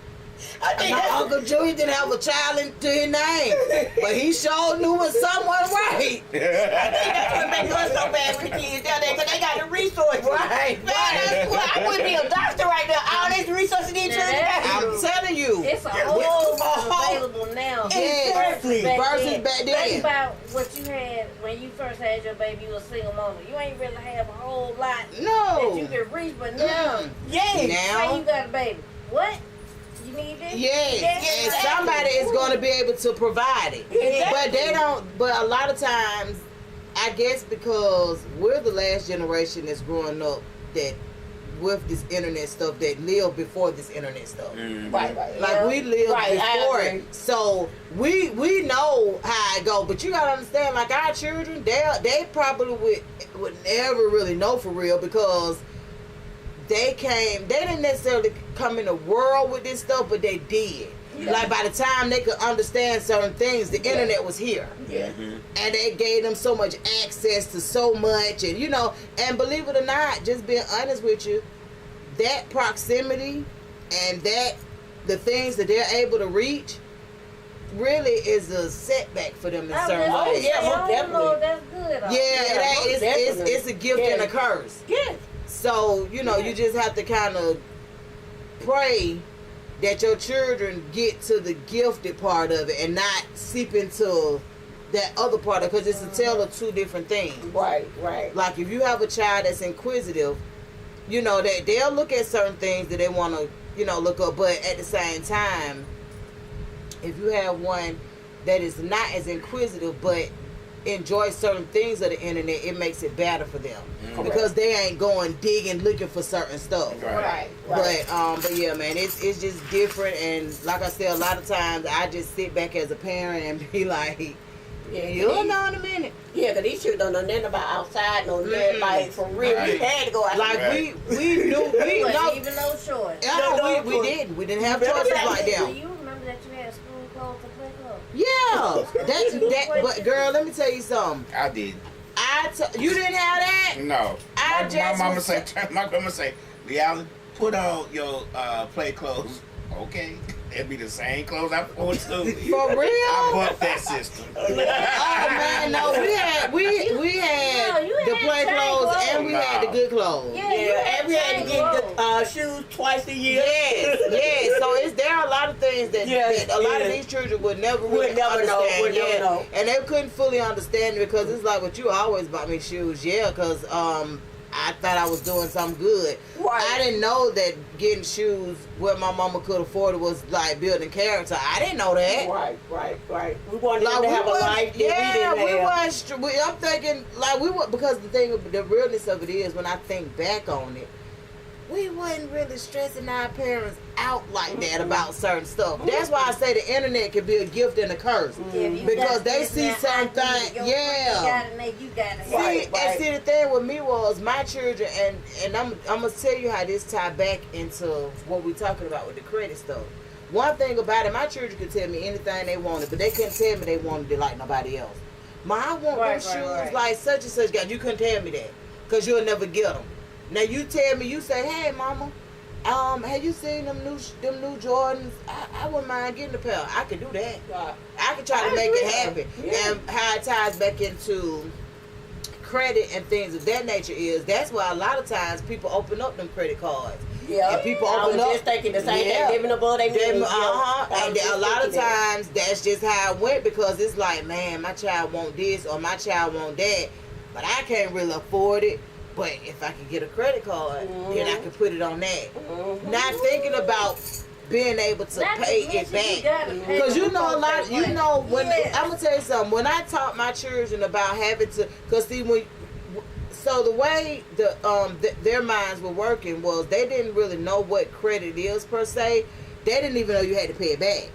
My Uncle Julius didn't have a child to his name, but he sure knew when someone right. I think that's what makes us so bad with the kids down there, because they got the resources. Right. Man, I wouldn't be a doctor right now. All versus back then. Think about what you had when you first had your baby. You was a single mama. You ain't really have a whole lot No. that you could reach, but now, Yeah. Now, say you got a baby. What? You need this? yes, and exactly. somebody is going to be able to provide it. Exactly. But they don't. But a lot of times, I guess because we're the last generation that's growing up that with this internet stuff that lived before this internet stuff. Right. Like we lived Right, I before agree. it, so we know how it go. But you gotta understand, like our children, they probably would never really know for real because they didn't necessarily come in the world with this stuff, but they did. Yeah. Like by the time they could understand certain things, the internet was here. Yeah. And they gave them so much access to so much, and and believe it or not, just being honest with you, that proximity and the things that they're able to reach really is a setback for them in certain ways. yeah, most I don't know if definitely. that's good. Yeah, most definitely. it's a gift and a curse. Yeah. So, you just have to kind of pray that your children get to the gifted part of it and not seep into that other part of it, because it's a tale of two different things. Right. Like if you have a child that's inquisitive, that they'll look at certain things that they want to, look up, but at the same time, if you have one that is not as inquisitive but enjoy certain things of the internet, it makes it better for them because they ain't going digging looking for certain stuff. Right. But yeah, man, it's just different, and like I said, a lot of times I just sit back as a parent and be like, you'll know in a minute. Yeah, because these children don't know nothing about outside, no nothing, like, for real. Right. We had to go outside. Like we knew we Wasn't even no choice. we didn't have choices like Do that. you remember that you had school clothes to play club? Yeah, that. But girl, let me tell you something. I did. You didn't have that. No. I My just mama was- say, my grandma say, Lee Allen, put on your play clothes. Okay. It'd be the same clothes I wore to. For I real? bucked that system. Oh man, no, we had No, you the had play chain clothes clothes. and we had the good clothes. Yeah, you and we had to chain get clothes. shoes twice a year. Yes. So there are a lot of things that a lot of these children would never really understand. Would never know. And they couldn't fully understand it because it's like, what you always bought me shoes, because I thought I was doing something good. Right. I didn't know that getting shoes where my mama could afford it was like building character. I didn't know that. Right. We wanted them to have a life that we didn't have. I'm thinking like we were, because the realness of it is, when I think back on it, we wasn't really stressing our parents out like that about certain stuff. That's why I say the internet can be a gift and a curse. Because they see certain things. Yeah. You got it. Right. And see, the thing with me was my children, and I'm gonna tell you how this tie back into what we're talking about with the credit stuff. One thing about it, my children could tell me anything they wanted, but they couldn't tell me they wanted it like nobody else. I want those shoes like such and such guy. You couldn't tell me that because you'll never get them. Now you tell me, you say, hey mama, have you seen them new Jordans? I wouldn't mind getting a pair. I could do that. I could try to make it happen. Yeah. And how it ties back into credit and things of that nature is, that's why a lot of times people open up them credit cards. Yeah. And people I open was up. just thinking the same thing. Living above their means. And a lot of times that's just how it went, because it's like, man, my child want this or my child want that, but I can't really afford it. But if I could get a credit card, then I could put it on that. Not thinking about being able to pay it back. Because a lot, when I'm going to tell you something, when I taught my children about having to, because see, so the way their minds were working was they didn't really know what credit is per se. They didn't even know you had to pay it back.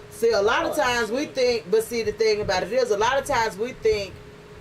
See, a lot of times we think, but see, the thing about it is, a lot of times we think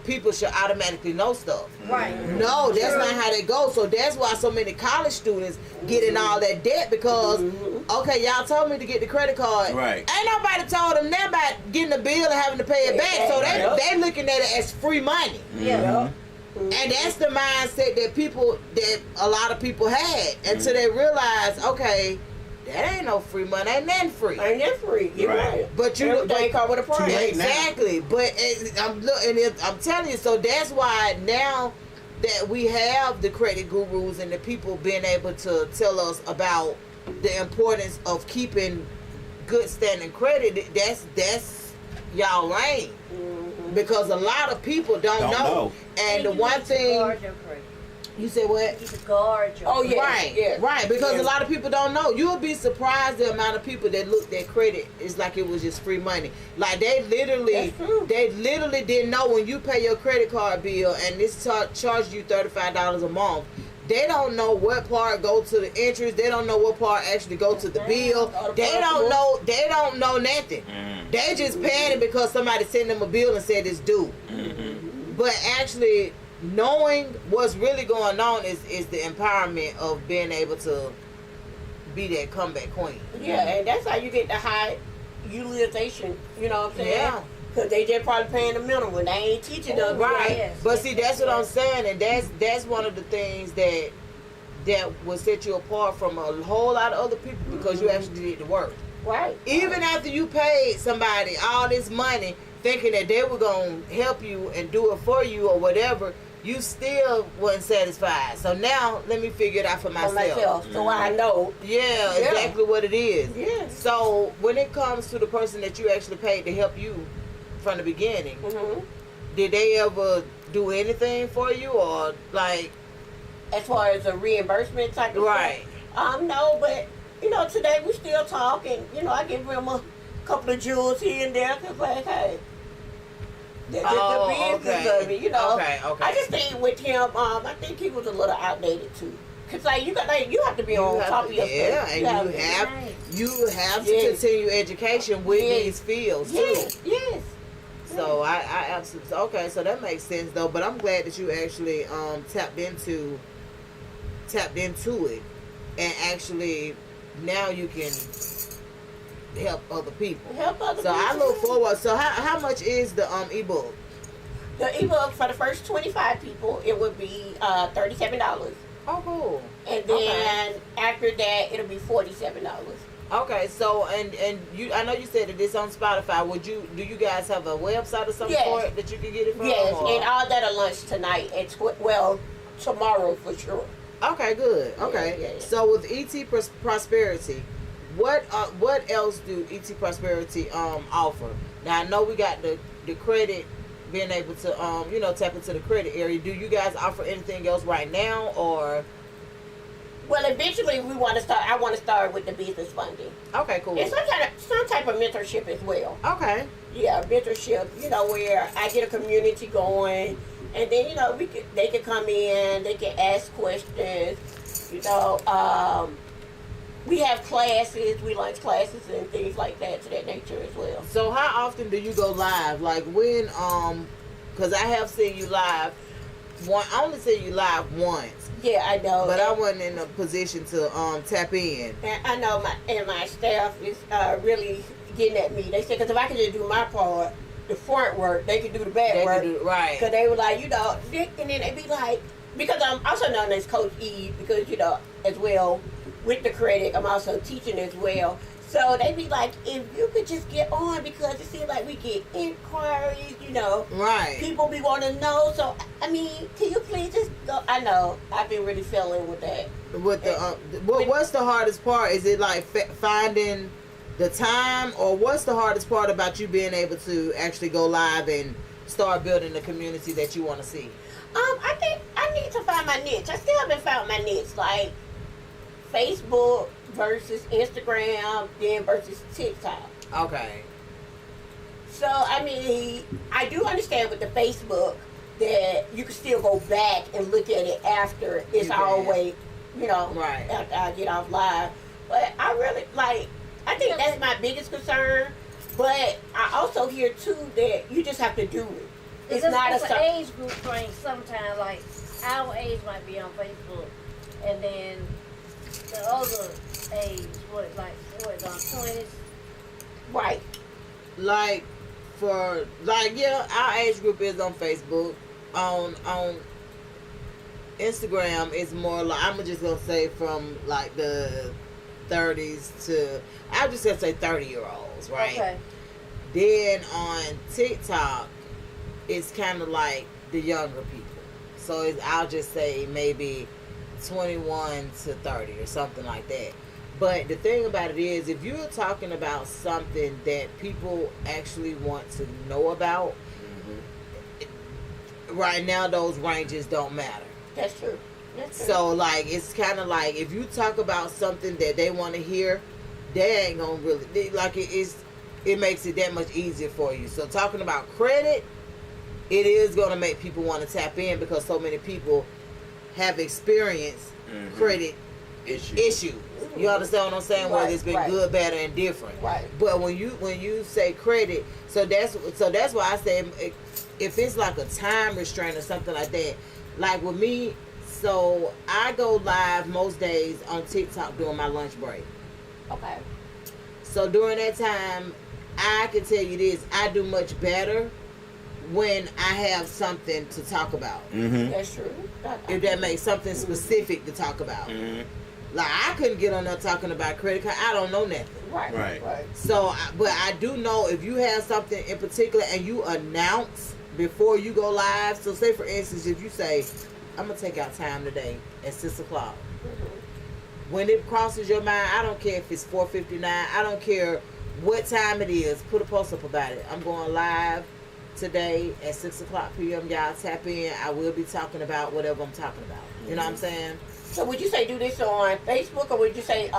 people should automatically know stuff. Right. No, that's not how they go. So that's why so many college students get in all that debt, because, okay, y'all told me to get the credit card. Right. Ain't nobody told them nothing about getting the bill and having to pay it back. So they looking at it as free money. Yeah. And that's the mindset that a lot of people had until they realized, okay, that ain't no free money. Ain't nothing free. Ain't that free? You're right. But everything come with a price. Exactly. But I'm telling you, so that's why now that we have the credit gurus and the people being able to tell us about the importance of keeping good standing credit, that's y'all lane. Because a lot of people don't know. And the one thing, you said what? You should guard your credit. Right. Because a lot of people don't know. You'll be surprised the amount of people that looked at credit is like it was just free money. Like they literally didn't know when you pay your credit card bill and this charged you $35 a month. They don't know what part go to the interest. They don't know what part actually go to the bill. They don't know. They don't know nothing. They just paying it because somebody sent them a bill and said it's due. But actually, knowing what's really going on is the empowerment of being able to be that comeback queen. Yeah, and that's how you get the high utilization. You know what I'm saying? Yeah. Because they just probably paying the minimum. They ain't teaching them. Right. Yes. But see, that's what I'm saying, and that's one of the things that will set you apart from a whole lot of other people because you actually did the work. Right. Even after you paid somebody all this money, thinking that they were gonna help you and do it for you or whatever, you still wasn't satisfied. So now let me figure it out for myself. So I know. Yeah, exactly what it is. Yeah. So when it comes to the person that you actually paid to help you from the beginning, did they ever do anything for you or like? As far as a reimbursement type of right? No, but you know today we still talk and you know I give him a couple of jewels here and there because like hey. The business of it, you know. Okay. I just think with him, I think he was a little outdated too. Cause like you have to be on top of your stuff. Yeah, and you have to continue education with these fields too. Yes. So I absolutely okay. So that makes sense though. But I'm glad that you actually tapped into it, and actually now you can help other people. So I look forward. So how much is the ebook? The ebook for the first 25 people, it would be $37. Oh, cool. And then after that, it'll be $47. Okay, so and you, I know you said that it's on Spotify. Do you guys have a website or something for it that you can get it from? Yes, and all that at lunch tonight. Tomorrow for sure. Okay, good. Okay, Yeah. So with ET Prosperity, what else do ET Prosperity offer? Now I know we got the credit, being able to tap into the credit area. Do you guys offer anything else right now or? Well, eventually I want to start with the business funding. Okay, cool. And some type of mentorship as well. Okay. Yeah, mentorship. Where I get a community going, and then they can come in, they can ask questions. We have classes, we lunch classes and things like that to that nature as well. So how often do you go live? Like when, because I have seen you live. I only seen you live once. Yeah, I know. But I wasn't in a position to tap in. And I know my staff is really getting at me. They said, because if I could just do my part, the front work, they could do the back work. Right. Because they were like, and then they be like, because I'm also known as Coach E, because, as well, with the credit, I'm also teaching as well. So they be like, if you could just get on, because it seems like we get inquiries, Right. People be wanting to know. So, can you please just go? I know. I've been really feeling with that. With what's the hardest part? Is it like finding the time, or what's the hardest part about you being able to actually go live and start building the community that you want to see? I think I need to find my niche. I still haven't found my niche. Like Facebook versus Instagram, then versus TikTok. Okay. So, I do understand with the Facebook that you can still go back and look at it after it's always, right. after I get off live. But I really, I think that's my biggest concern. But I also hear, too, that you just have to do it. It's not an age group thing sometimes. Like, our age might be on Facebook, and then the other age, 20s? Right. Our age group is on Facebook. On Instagram, it's more like, I'm just gonna say from like the 30s to, I'm just gonna say 30-year-olds, right? Okay. Then on TikTok, it's kind of like the younger people. So I'll just say maybe 21 to 30 or something like that. But the thing about it is, if you're talking about something that people actually want to know about, right now those ranges don't matter. That's true. That's true. So, like, it's kind of like, if you talk about something that they want to hear, they ain't gonna really, like, it makes it that much easier for you. So, talking about credit, it is gonna make people want to tap in, because so many people have experienced credit issues. You understand what I'm saying? Whether it's been good, bad, or indifferent. Right. But when you say credit, so that's why I say, if it's like a time restraint or something like that, like with me, so I go live most days on TikTok during my lunch break. Okay. So during that time, I can tell you this, I do much better when I have something to talk about. That's true. If that makes something specific to talk about. Like, I couldn't get on there talking about credit card. I don't know nothing. Right. So, but I do know if you have something in particular and you announce before you go live. So, say for instance, if you say, I'm going to take out time today at 6 o'clock. When it crosses your mind, I don't care if it's 4:59. I don't care what time it is. Put a post up about it. I'm going live today at 6 o'clock p.m. Y'all tap in. I will be talking about whatever I'm talking about. You know what I'm saying? So would you say do this on Facebook, or would you say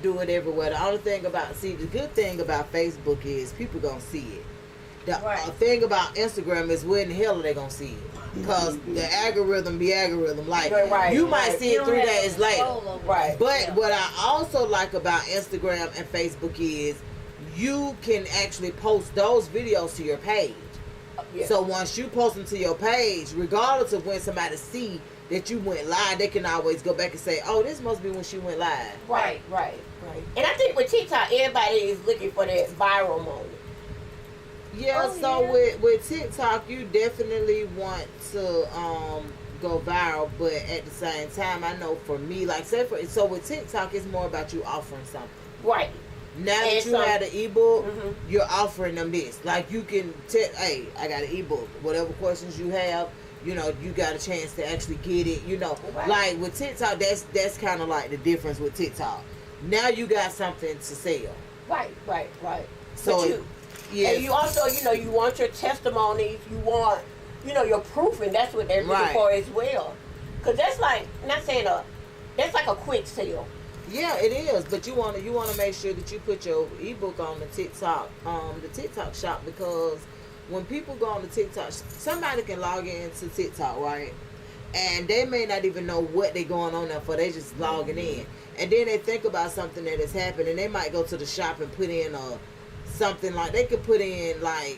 do it everywhere? The only thing about, the good thing about Facebook is people gonna see it. The thing about Instagram is where in the hell are they gonna see it? Because the algorithm be algorithm. Like, you might see it 3 days later. But what I also like about Instagram and Facebook is you can actually post those videos to your page. So once you post them to your page, regardless of when somebody see that you went live, they can always go back and say, oh, this must be when she went live. Right. And I think with TikTok, everybody is looking for that viral moment. With TikTok, you definitely want to go viral, but at the same time, I know for me, like, so with TikTok, it's more about you offering something. Right. Now that you had an ebook, you're offering them this. Like, you can hey, I got an ebook. Whatever questions you have, you know, you got a chance to actually get it. You know, like with TikTok, that's kind of like the difference with TikTok. Now you got something to sell. Right. So and you also, you know, you want your testimonies, you want, you know, your proof, and that's what they're looking for as well. Because that's like, not saying that's like a quick sale. Yeah, it is, but you want to make sure that you put your ebook on the TikTok shop, because when people go on the TikTok, somebody can log into TikTok, right? And they may not even know what they're going on there for. They just logging in, and then they think about something that has happened, and they might go to the shop and put in something like, they could put in like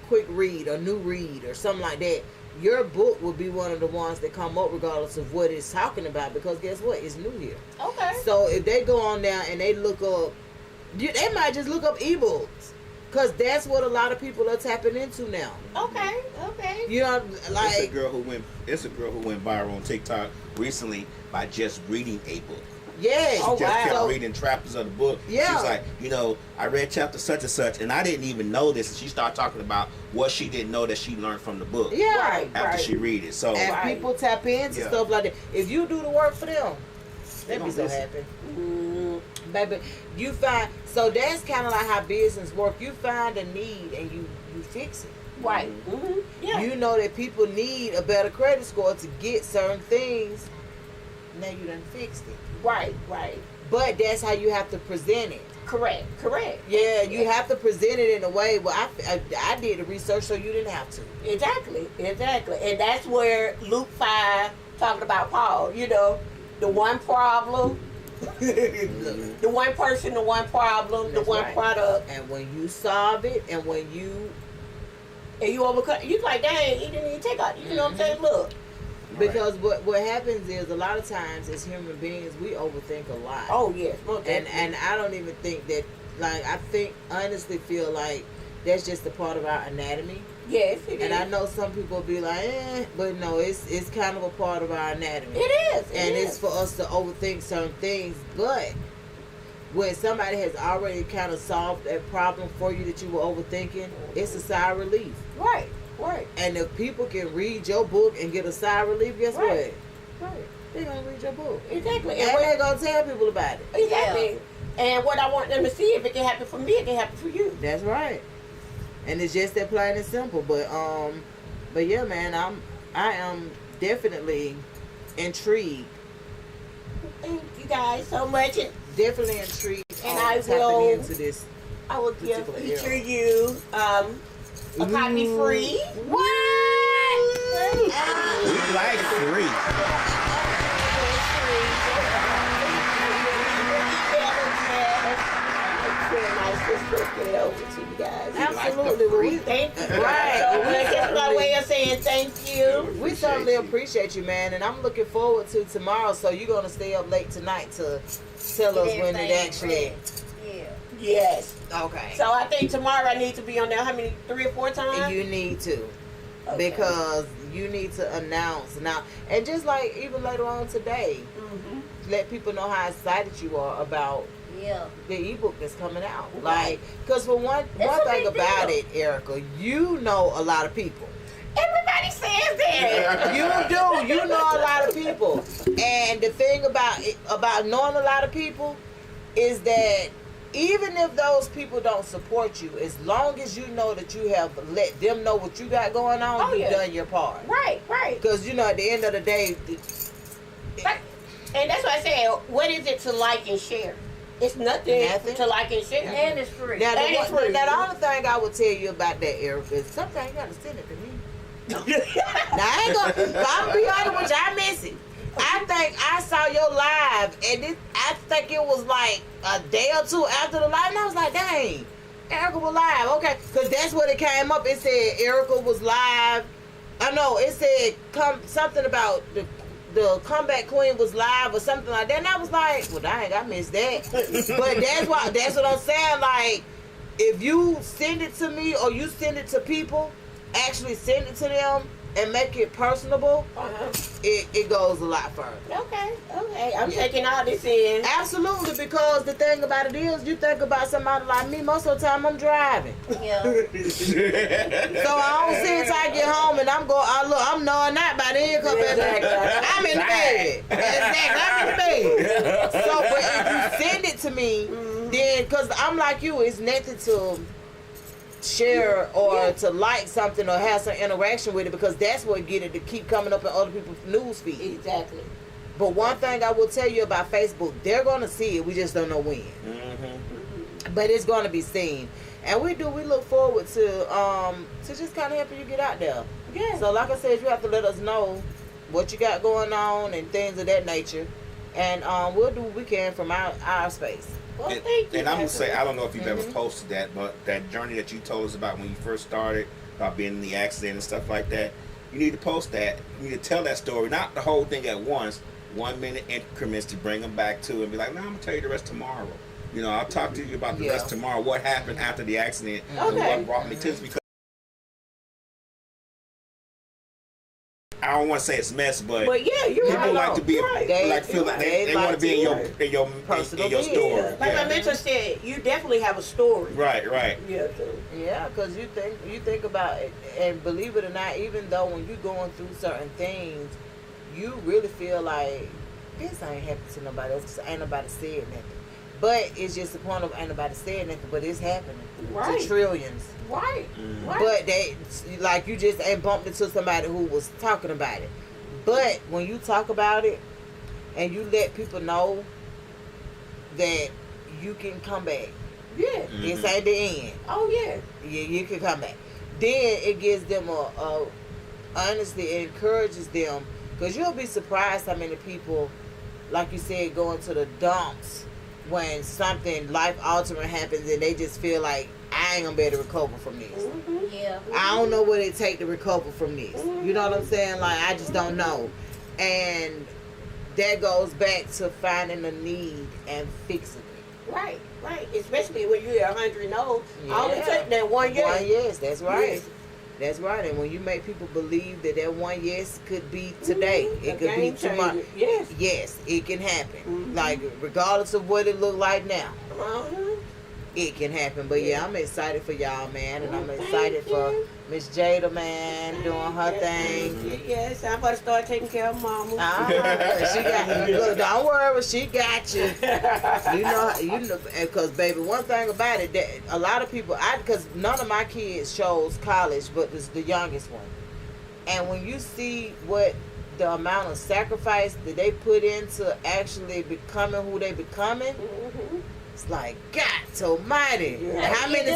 quick read or new read or something like that. Your book will be one of the ones that come up regardless of what it's talking about, because guess what? It's new here. Okay. So if they go on there and they look up, they might just look up ebooks, because that's what a lot of people are tapping into now. Okay. You know, like, it's a girl who went viral on TikTok recently by just reading a book. Yeah. She just kept reading chapters of the book. Yeah. She was like, you know, I read chapter such and such, and I didn't even know this. And she started talking about what she didn't know that she learned from the book. Yeah. After she read it. So and people tap into stuff like that. If you do the work for them, they'll be so happy. Baby, you find, so that's kind of like how business work. You find a need and you fix it. Right. Yeah. You know that people need a better credit score to get certain things. Now you done fixed it. Right. But that's how you have to present it. Correct. Yeah, you have to present it in a way. Well, I did the research, so you didn't have to. Exactly. And that's where Luke 5 talking about Paul. You know, the one problem, the one person, the one problem, the one product. And when you solve it, and when you overcome, you like, dang, he didn't even take out. You know what I'm saying? Look. Because what happens is, a lot of times as human beings, we overthink a lot. Oh yes, and I don't even think that, like, honestly feel like that's just a part of our anatomy. Yes, it is. And I know some people be like, but no, it's kind of a part of our anatomy. It is. It's for us to overthink certain things. But when somebody has already kind of solved that problem for you that you were overthinking, it's a sigh of relief. Right. And if people can read your book and get a sigh of relief, guess what? they're gonna read your book. Exactly. And they're gonna tell people about it. Exactly. And what I want them to see, if it can happen for me, it can happen for you. That's right. And it's just that plain and simple. But yeah, man, I am definitely intrigued. Thank you guys so much. Definitely intrigued. And on I tapping will- into this. I will Particular feature era. you a copy free. What? We like free. Get it over to you guys. Absolutely. Well, we Thank you. Right. So that's my way of saying thank you. We certainly appreciate you, man, and I'm looking forward to tomorrow. So you're gonna stay up late tonight to tell us when it actually. Yeah. Yes. Okay. So I think tomorrow I need to be on there. How many? 3 or 4 times? You need to, Okay. because you need to announce now, and just like even later on today, let people know how excited you are about Yeah. the ebook that's coming out. Right. Like, because for one It's a thing big about deal. it, Erika, you know a lot of people. Everybody says that. You know a lot of people, and the thing about knowing a lot of people is that even if those people don't support you, as long as you know that you have let them know what you got going on, Oh, you've yeah. done your part. Right. Because at the end of the day, And that's why I said, what is it to like and share? It's nothing, Nothing. to like and share. And it's free. now That is the free. only thing I would tell you about that, Erika, is sometimes you gotta send it to me. Now I ain't gonna. I'm be honest with you, I miss it. I think I saw your live, and I think it was like a day or two after the live, and I was like, dang, Erika was live. Okay, because that's what it came up. It said Erika was live. I know it said something about the comeback queen was live or something like that, and I was like, well, dang, I missed that. But that's what I'm saying. Like, if you send it to me or you send it to people, actually send it to them and make it personable, it goes a lot further. Okay. I'm taking all this in. Absolutely, because the thing about it is, you think about somebody like me, most of the time I'm driving. Yeah. So I don't see it till I get home and I'm knowing that by then, I'm in the bed. Exactly, I'm in the bed. So, but if you send it to me, then, because I'm like you, it's nothing to share or to like something or have some interaction with it, because that's what get it to keep coming up in other people's news feed. Exactly. But one thing I will tell you about Facebook, they're going to see it, we just don't know when. But it's going to be seen, and we look forward to just kind of helping you get out there. Yeah. So like I said, you have to let us know what you got going on and things of that nature, and we'll do what we can from our space. Well, thank you. And I'm gonna say, I don't know if you've ever posted that, but that journey that you told us about when you first started, about being in the accident and stuff like that, you need to post that. You need to tell that story, not the whole thing at once, 1 minute increments to bring them back to, and be like, no, I'm gonna tell you the rest tomorrow. I'll talk to you about the rest tomorrow, what happened after the accident, and what brought me to this. Because I don't want to say it's mess, but yeah, you're people right. like to be, Right. feel like they want to be in your Personal story. business. Like my mentor said, you definitely have a story. Right. Yeah. Yeah, because you think about it, and believe it or not, even though when you're going through certain things, you really feel like this ain't happened to nobody else, 'cause ain't nobody said nothing. But it's just the point of ain't nobody said nothing, but it's happening Right. to trillions. Right. But they, like, you just ain't bumped into somebody who was talking about it. But when you talk about it and you let people know that you can come back, Yeah. this ain't the end. Oh yeah. You can come back. Then it gives them honestly, it encourages them, because you'll be surprised how many people, like you said, go into the dumps when something life altering happens and they just feel like, I ain't gonna be able to recover from this. Yeah. I don't know what it take to recover from this. You know what I'm saying? Like, I just don't know. And that goes back to finding a need and fixing it. Right. Especially when you're 100 and old. All it Yeah. takes that 1 year. Yes, that's right. Yes. That's right. And when you make people believe that one yes could be today, it could be game tomorrow. changer. Yes. Yes, it can happen. Like, regardless of what it look like now, it can happen. But yeah, I'm excited for y'all, man, and I'm excited for Miss Jada, man, doing her thing. Yes, I'm about to start taking care of Mama. She got you. Look, don't worry, she got you. You know, because baby, one thing about it, that a lot of people, because none of my kids chose college, but it's the youngest one. And when you see what the amount of sacrifice that they put into actually becoming who they becoming, it's like God Almighty. Yeah. How many?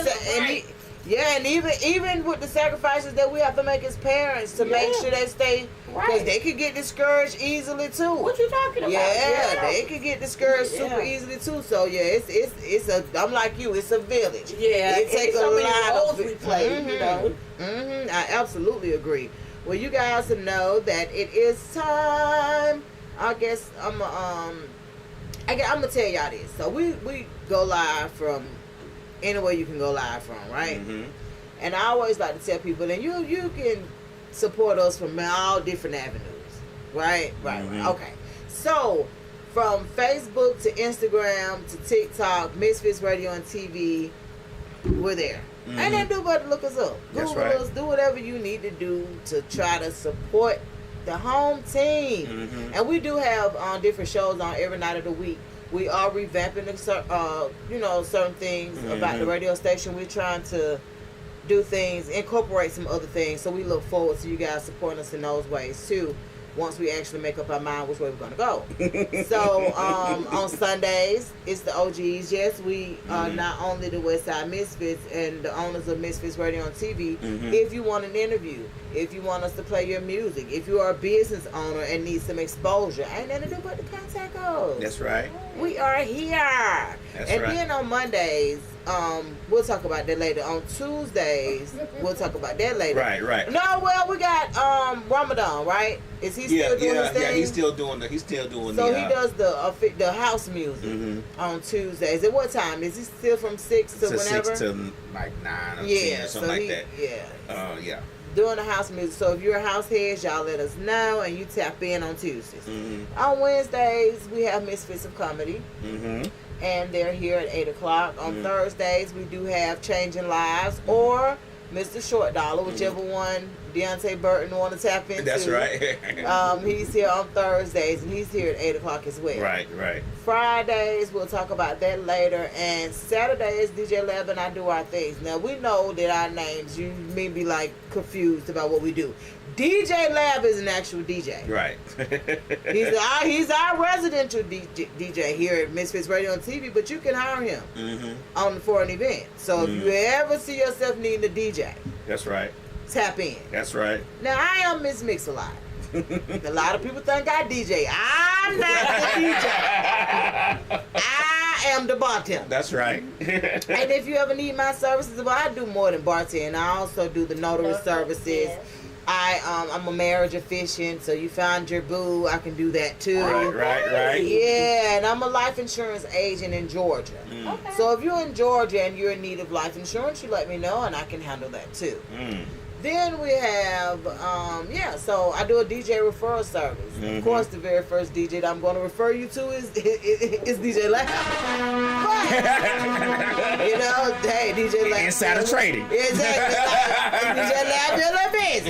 And even with the sacrifices that we have to make as parents to make sure they stay, because they could get discouraged easily too. What you talking about? Yeah, they could get discourused super easly too. So yeah, it's a. I'm like you. It's a village. Yeah, it takes so a many lot roles of we play. You know. I absolutely agree. Well, you guys know that it is time. I guess I'm gonna tell y'all this. So we go live from anywhere you can go live from, right? And I always like to tell people, and you can support us from all different avenues, right? Right. Okay. So from Facebook to Instagram to TikTok, Misfits Radio and TV, we're there. And then do but look us up. Google us, do whatever you need to do to try to support the home team. And we do have different shows on every night of the week. We are revamping certain things about the radio station. We're trying to do things, incorporate some other things. So we look forward to you guys supporting us in those ways too, once we actually make up our mind which way we're going to go. So on Sundays, it's the OGs. Yes, we are not only the Westside Misfits and the owners of Misfits Radio and TV. If you want an interview, if you want us to play your music, if you are a business owner and need some exposure, ain't nothing to do but the contact us. That's right. We are here. That's and right. then on Mondays, we'll talk about that later. On Tuesdays, we'll talk about that later. Right. No, well, we got Ramadan, right? Is he still doing his thing? Yeah, he's still doing So he does the house music on Tuesdays. At what time? Is he still from 6 to whenever? 6 to like 9 or 10 or something like that. Yeah. Doing the house music. So if you're a house head, y'all let us know, and you tap in on Tuesdays. On Wednesdays, we have Misfits of Comedy. And they're here at 8 o'clock. On Thursdays, we do have Changing Lives or Mr. Short Dollar, whichever one Deontay Burton want to tap into. That's right. He's here on Thursdays, and he's here at 8 o'clock as well. Right. Fridays, we'll talk about that later. And Saturdays, DJ Lab and I do our things. Now, we know that our names, you may be like confused about what we do. DJ Lab is an actual DJ. Right. He's our residential DJ here at Misfits Radio and TV, but you can hire him for an event. So if you ever see yourself needing a DJ, That's right. tap in. That's right. Now, I am Miss Mix-a-Lot. A lot of people think I DJ. I'm not the DJ. I am the bartender. That's right. And if you ever need my services, well, I do more than bartending. I also do the notary services. I'm a marriage officiant, so you found your boo, I can do that too. Right. Yeah, and I'm a life insurance agent in Georgia. So if you're in Georgia and you're in need of life insurance, you let me know and I can handle that too. Then we have, so I do a DJ referral service. Of course, the very first DJ that I'm going to refer you to is DJ Lab. But, hey, DJ Lab. Insider trading. Exactly. DJ Lab, you're the best.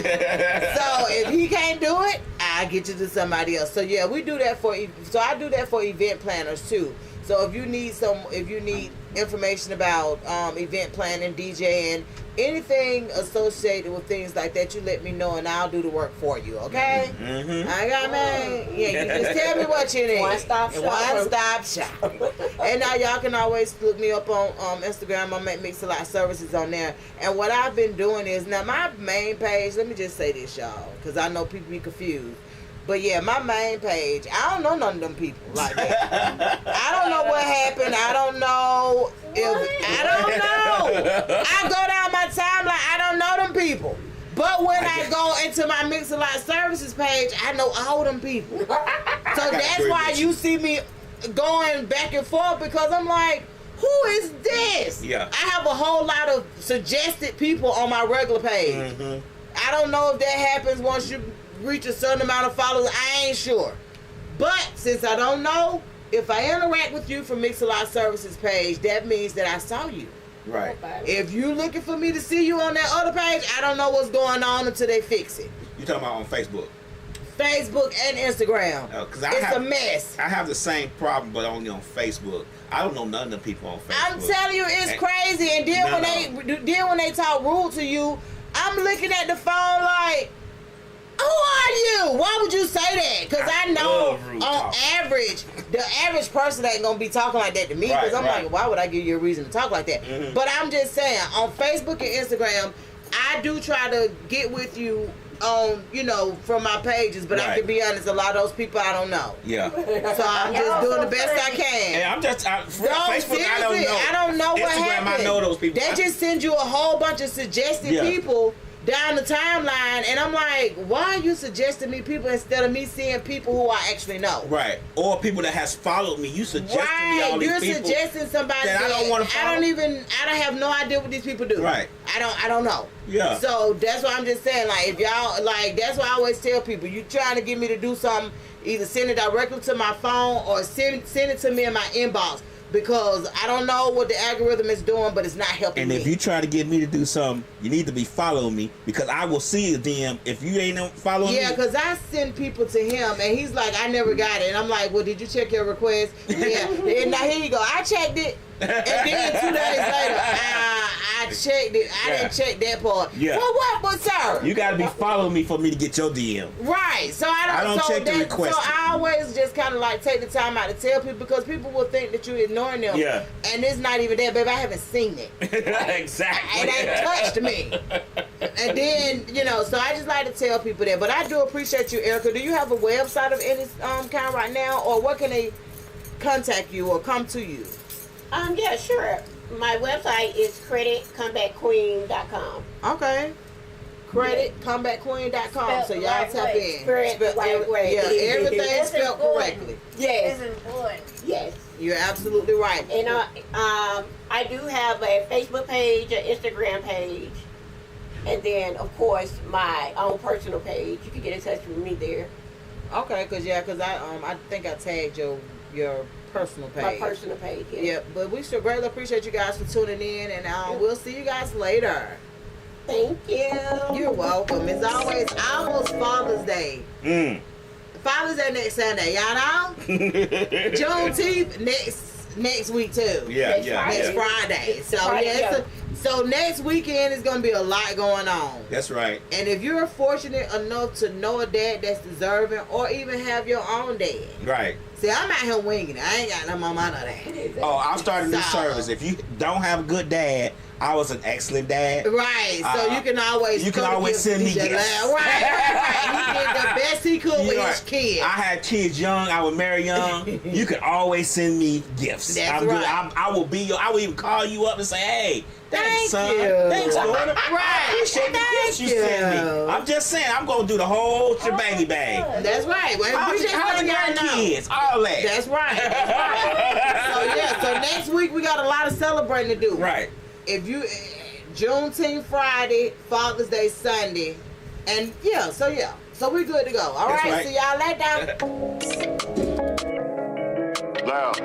So if he can't do it, I'll get you to somebody else. So yeah, we do that I do that for event planners too. So if you need information about event planning, DJing, anything associated with things like that, you let me know and I'll do the work for you, okay? I got man. Yeah, you just tell me what you need. One-stop shop. And now y'all can always look me up on Instagram. I mix a lot of services on there. And what I've been doing is, now my main page, let me just say this, y'all, because I know people be confused. But yeah, my main page, I don't know none of them people like that. I don't know what happened. I don't know. I go down my timeline, I don't know them people. But when I go into my Mix-a-Lot services page, I know all them people. So that's why you see me going back and forth, because I'm like, who is this? Yeah. I have a whole lot of suggested people on my regular page. I don't know if that happens once you reach a certain amount of followers. I ain't sure. But since I don't know, if I interact with you from Mix-a-Lot services page, that means that I saw you. Right. If you looking for me to see you on that other page, I don't know what's going on until they fix it. You talking about on Facebook? Facebook and Instagram. It's a mess. I have the same problem, but only on Facebook. I don't know none of the people on Facebook. I'm telling you, it's crazy. And then when they talk rude to you, I'm looking at the phone like, who are you? Why would you say that? Because I know on average, the average person ain't going to be talking like that to me. Because I'm like, why would I give you a reason to talk like that? Mm-hmm. But I'm just saying, on Facebook and Instagram, I do try to get with you on, from my pages. But I can be honest, a lot of those people I don't know. Yeah. So I'm just doing the best I can. And Facebook, seriously, I don't know. I don't know what Instagram, happened. I know those people. They just send you a whole bunch of suggested people down the timeline, and I'm like, why are you suggesting me people instead of me seeing people who I actually know? Right. Or people that has followed me. You suggesting me all these people. You're suggesting somebody that I don't want to follow. I don't have no idea what these people do. Right. I don't know. Yeah. So that's why I'm just saying, like, if y'all, like, that's why I always tell people, you trying to get me to do something, either send it directly to my phone or send it to me in my inbox. Because I don't know what the algorithm is doing, but it's not helping me. And if you try to get me to do something, you need to be following me, because I will see a DM if you ain't following me. Yeah, because I send people to him, and he's like, I never got it. And I'm like, well, did you check your request? Yeah. And now here you go. I checked it. And then 2 days later, I checked it. I didn't check that part. Yeah. Well, what was sir? You got to be following me for me to get your DM. Right. So I don't check the request. So I always just kind of like take the time out to tell people, because people will think that you're ignoring them. Yeah. And it's not even that, baby. I haven't seen it. Exactly. It ain't touched me. And then, so I just like to tell people that. But I do appreciate you, Erika. Do you have a website of any kind right now? Or what can they contact you or come to you? Yeah, sure. My website is creditcomebackqueen.com. Okay. Creditcomebackqueen.com. So y'all tap in. Everything's spelled correctly. Yes. It's important. Yes. You're absolutely right. And I do have a Facebook page, an Instagram page, and then, of course, my own personal page. You can get in touch with me there. Okay, because I think I tagged your personal page. My personal page, yeah. Yeah, but we should greatly appreciate you guys for tuning in, and we'll see you guys later. Thank you. You're welcome. It's always almost Father's Day. Father's Day next Sunday, y'all know? Juneteenth next week too. Next Friday. So next weekend is gonna be a lot going on. That's right. And if you're fortunate enough to know a dad that's deserving, or even have your own dad. Right. See, I'm out here winging it. I ain't got no mama, I know that. Oh, I'll start a new service. If you don't have a good dad, I was an excellent dad. Right. So you can always send me gifts. Right. He did the best he could with his kids. I had kids young. I would marry young. You can always send me gifts. That's right. I will even call you up and say, hey, thanks, son. You. Thanks, daughter. Right. Appreciate the gifts you send me. I'm just saying, I'm going to do the whole shebang bang. That's right. Well, How's the kids? All that. That's right. So next week we got a lot of celebrating to do. Right. If you Juneteenth Friday, Father's Day Sunday, and so we good to go. All right. See y'all later. Loud.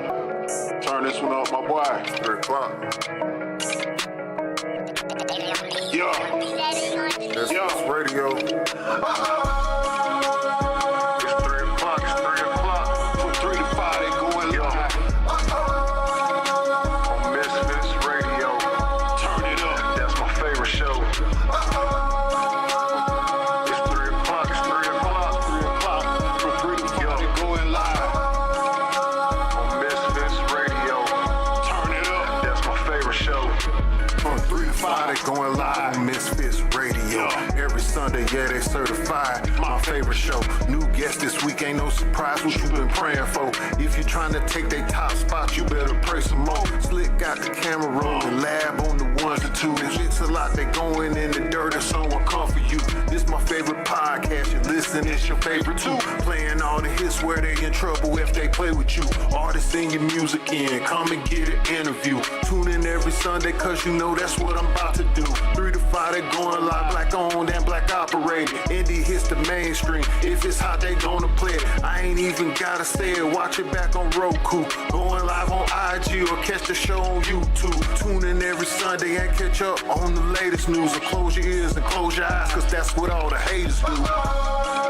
Turn this one off, my boy. 3 o'clock. Yeah. Misfits Radio. It's 3 o'clock. From 3 to 5, they going live. On Misfits Radio. Turn it up. That's my favorite show. It's 3 o'clock. From 3 to 5, they going live. On Misfits Radio. Turn it up. That's my favorite show. From 3 to 5, they going live on Misfits Radio. Every Sunday, they certified. My favorite show. New guest this week, ain't no surprise what you been praying for. If you trying to take their top spot, you better pray some more. Slick got the camera rolling, lab on the ones substitute. It's a lot they going in the dirt if someone come for you. This my favorite podcast, you listen, it's your favorite too. Playing all the hits where they in trouble if they play with you. Artists sing your music in, come and get an interview. Tune in every Sunday cause you know that's what I'm about to do. 3 to 5 they going live, black owned and black operated. Indie hits the mainstream, if it's hot they gonna play it. I ain't even gotta say it, watch it back on Roku. Going live on IG or catch the show on YouTube. Tune in every Sunday and catch up on the latest news. Or close your ears and close your eyes cause that's what all the haters do.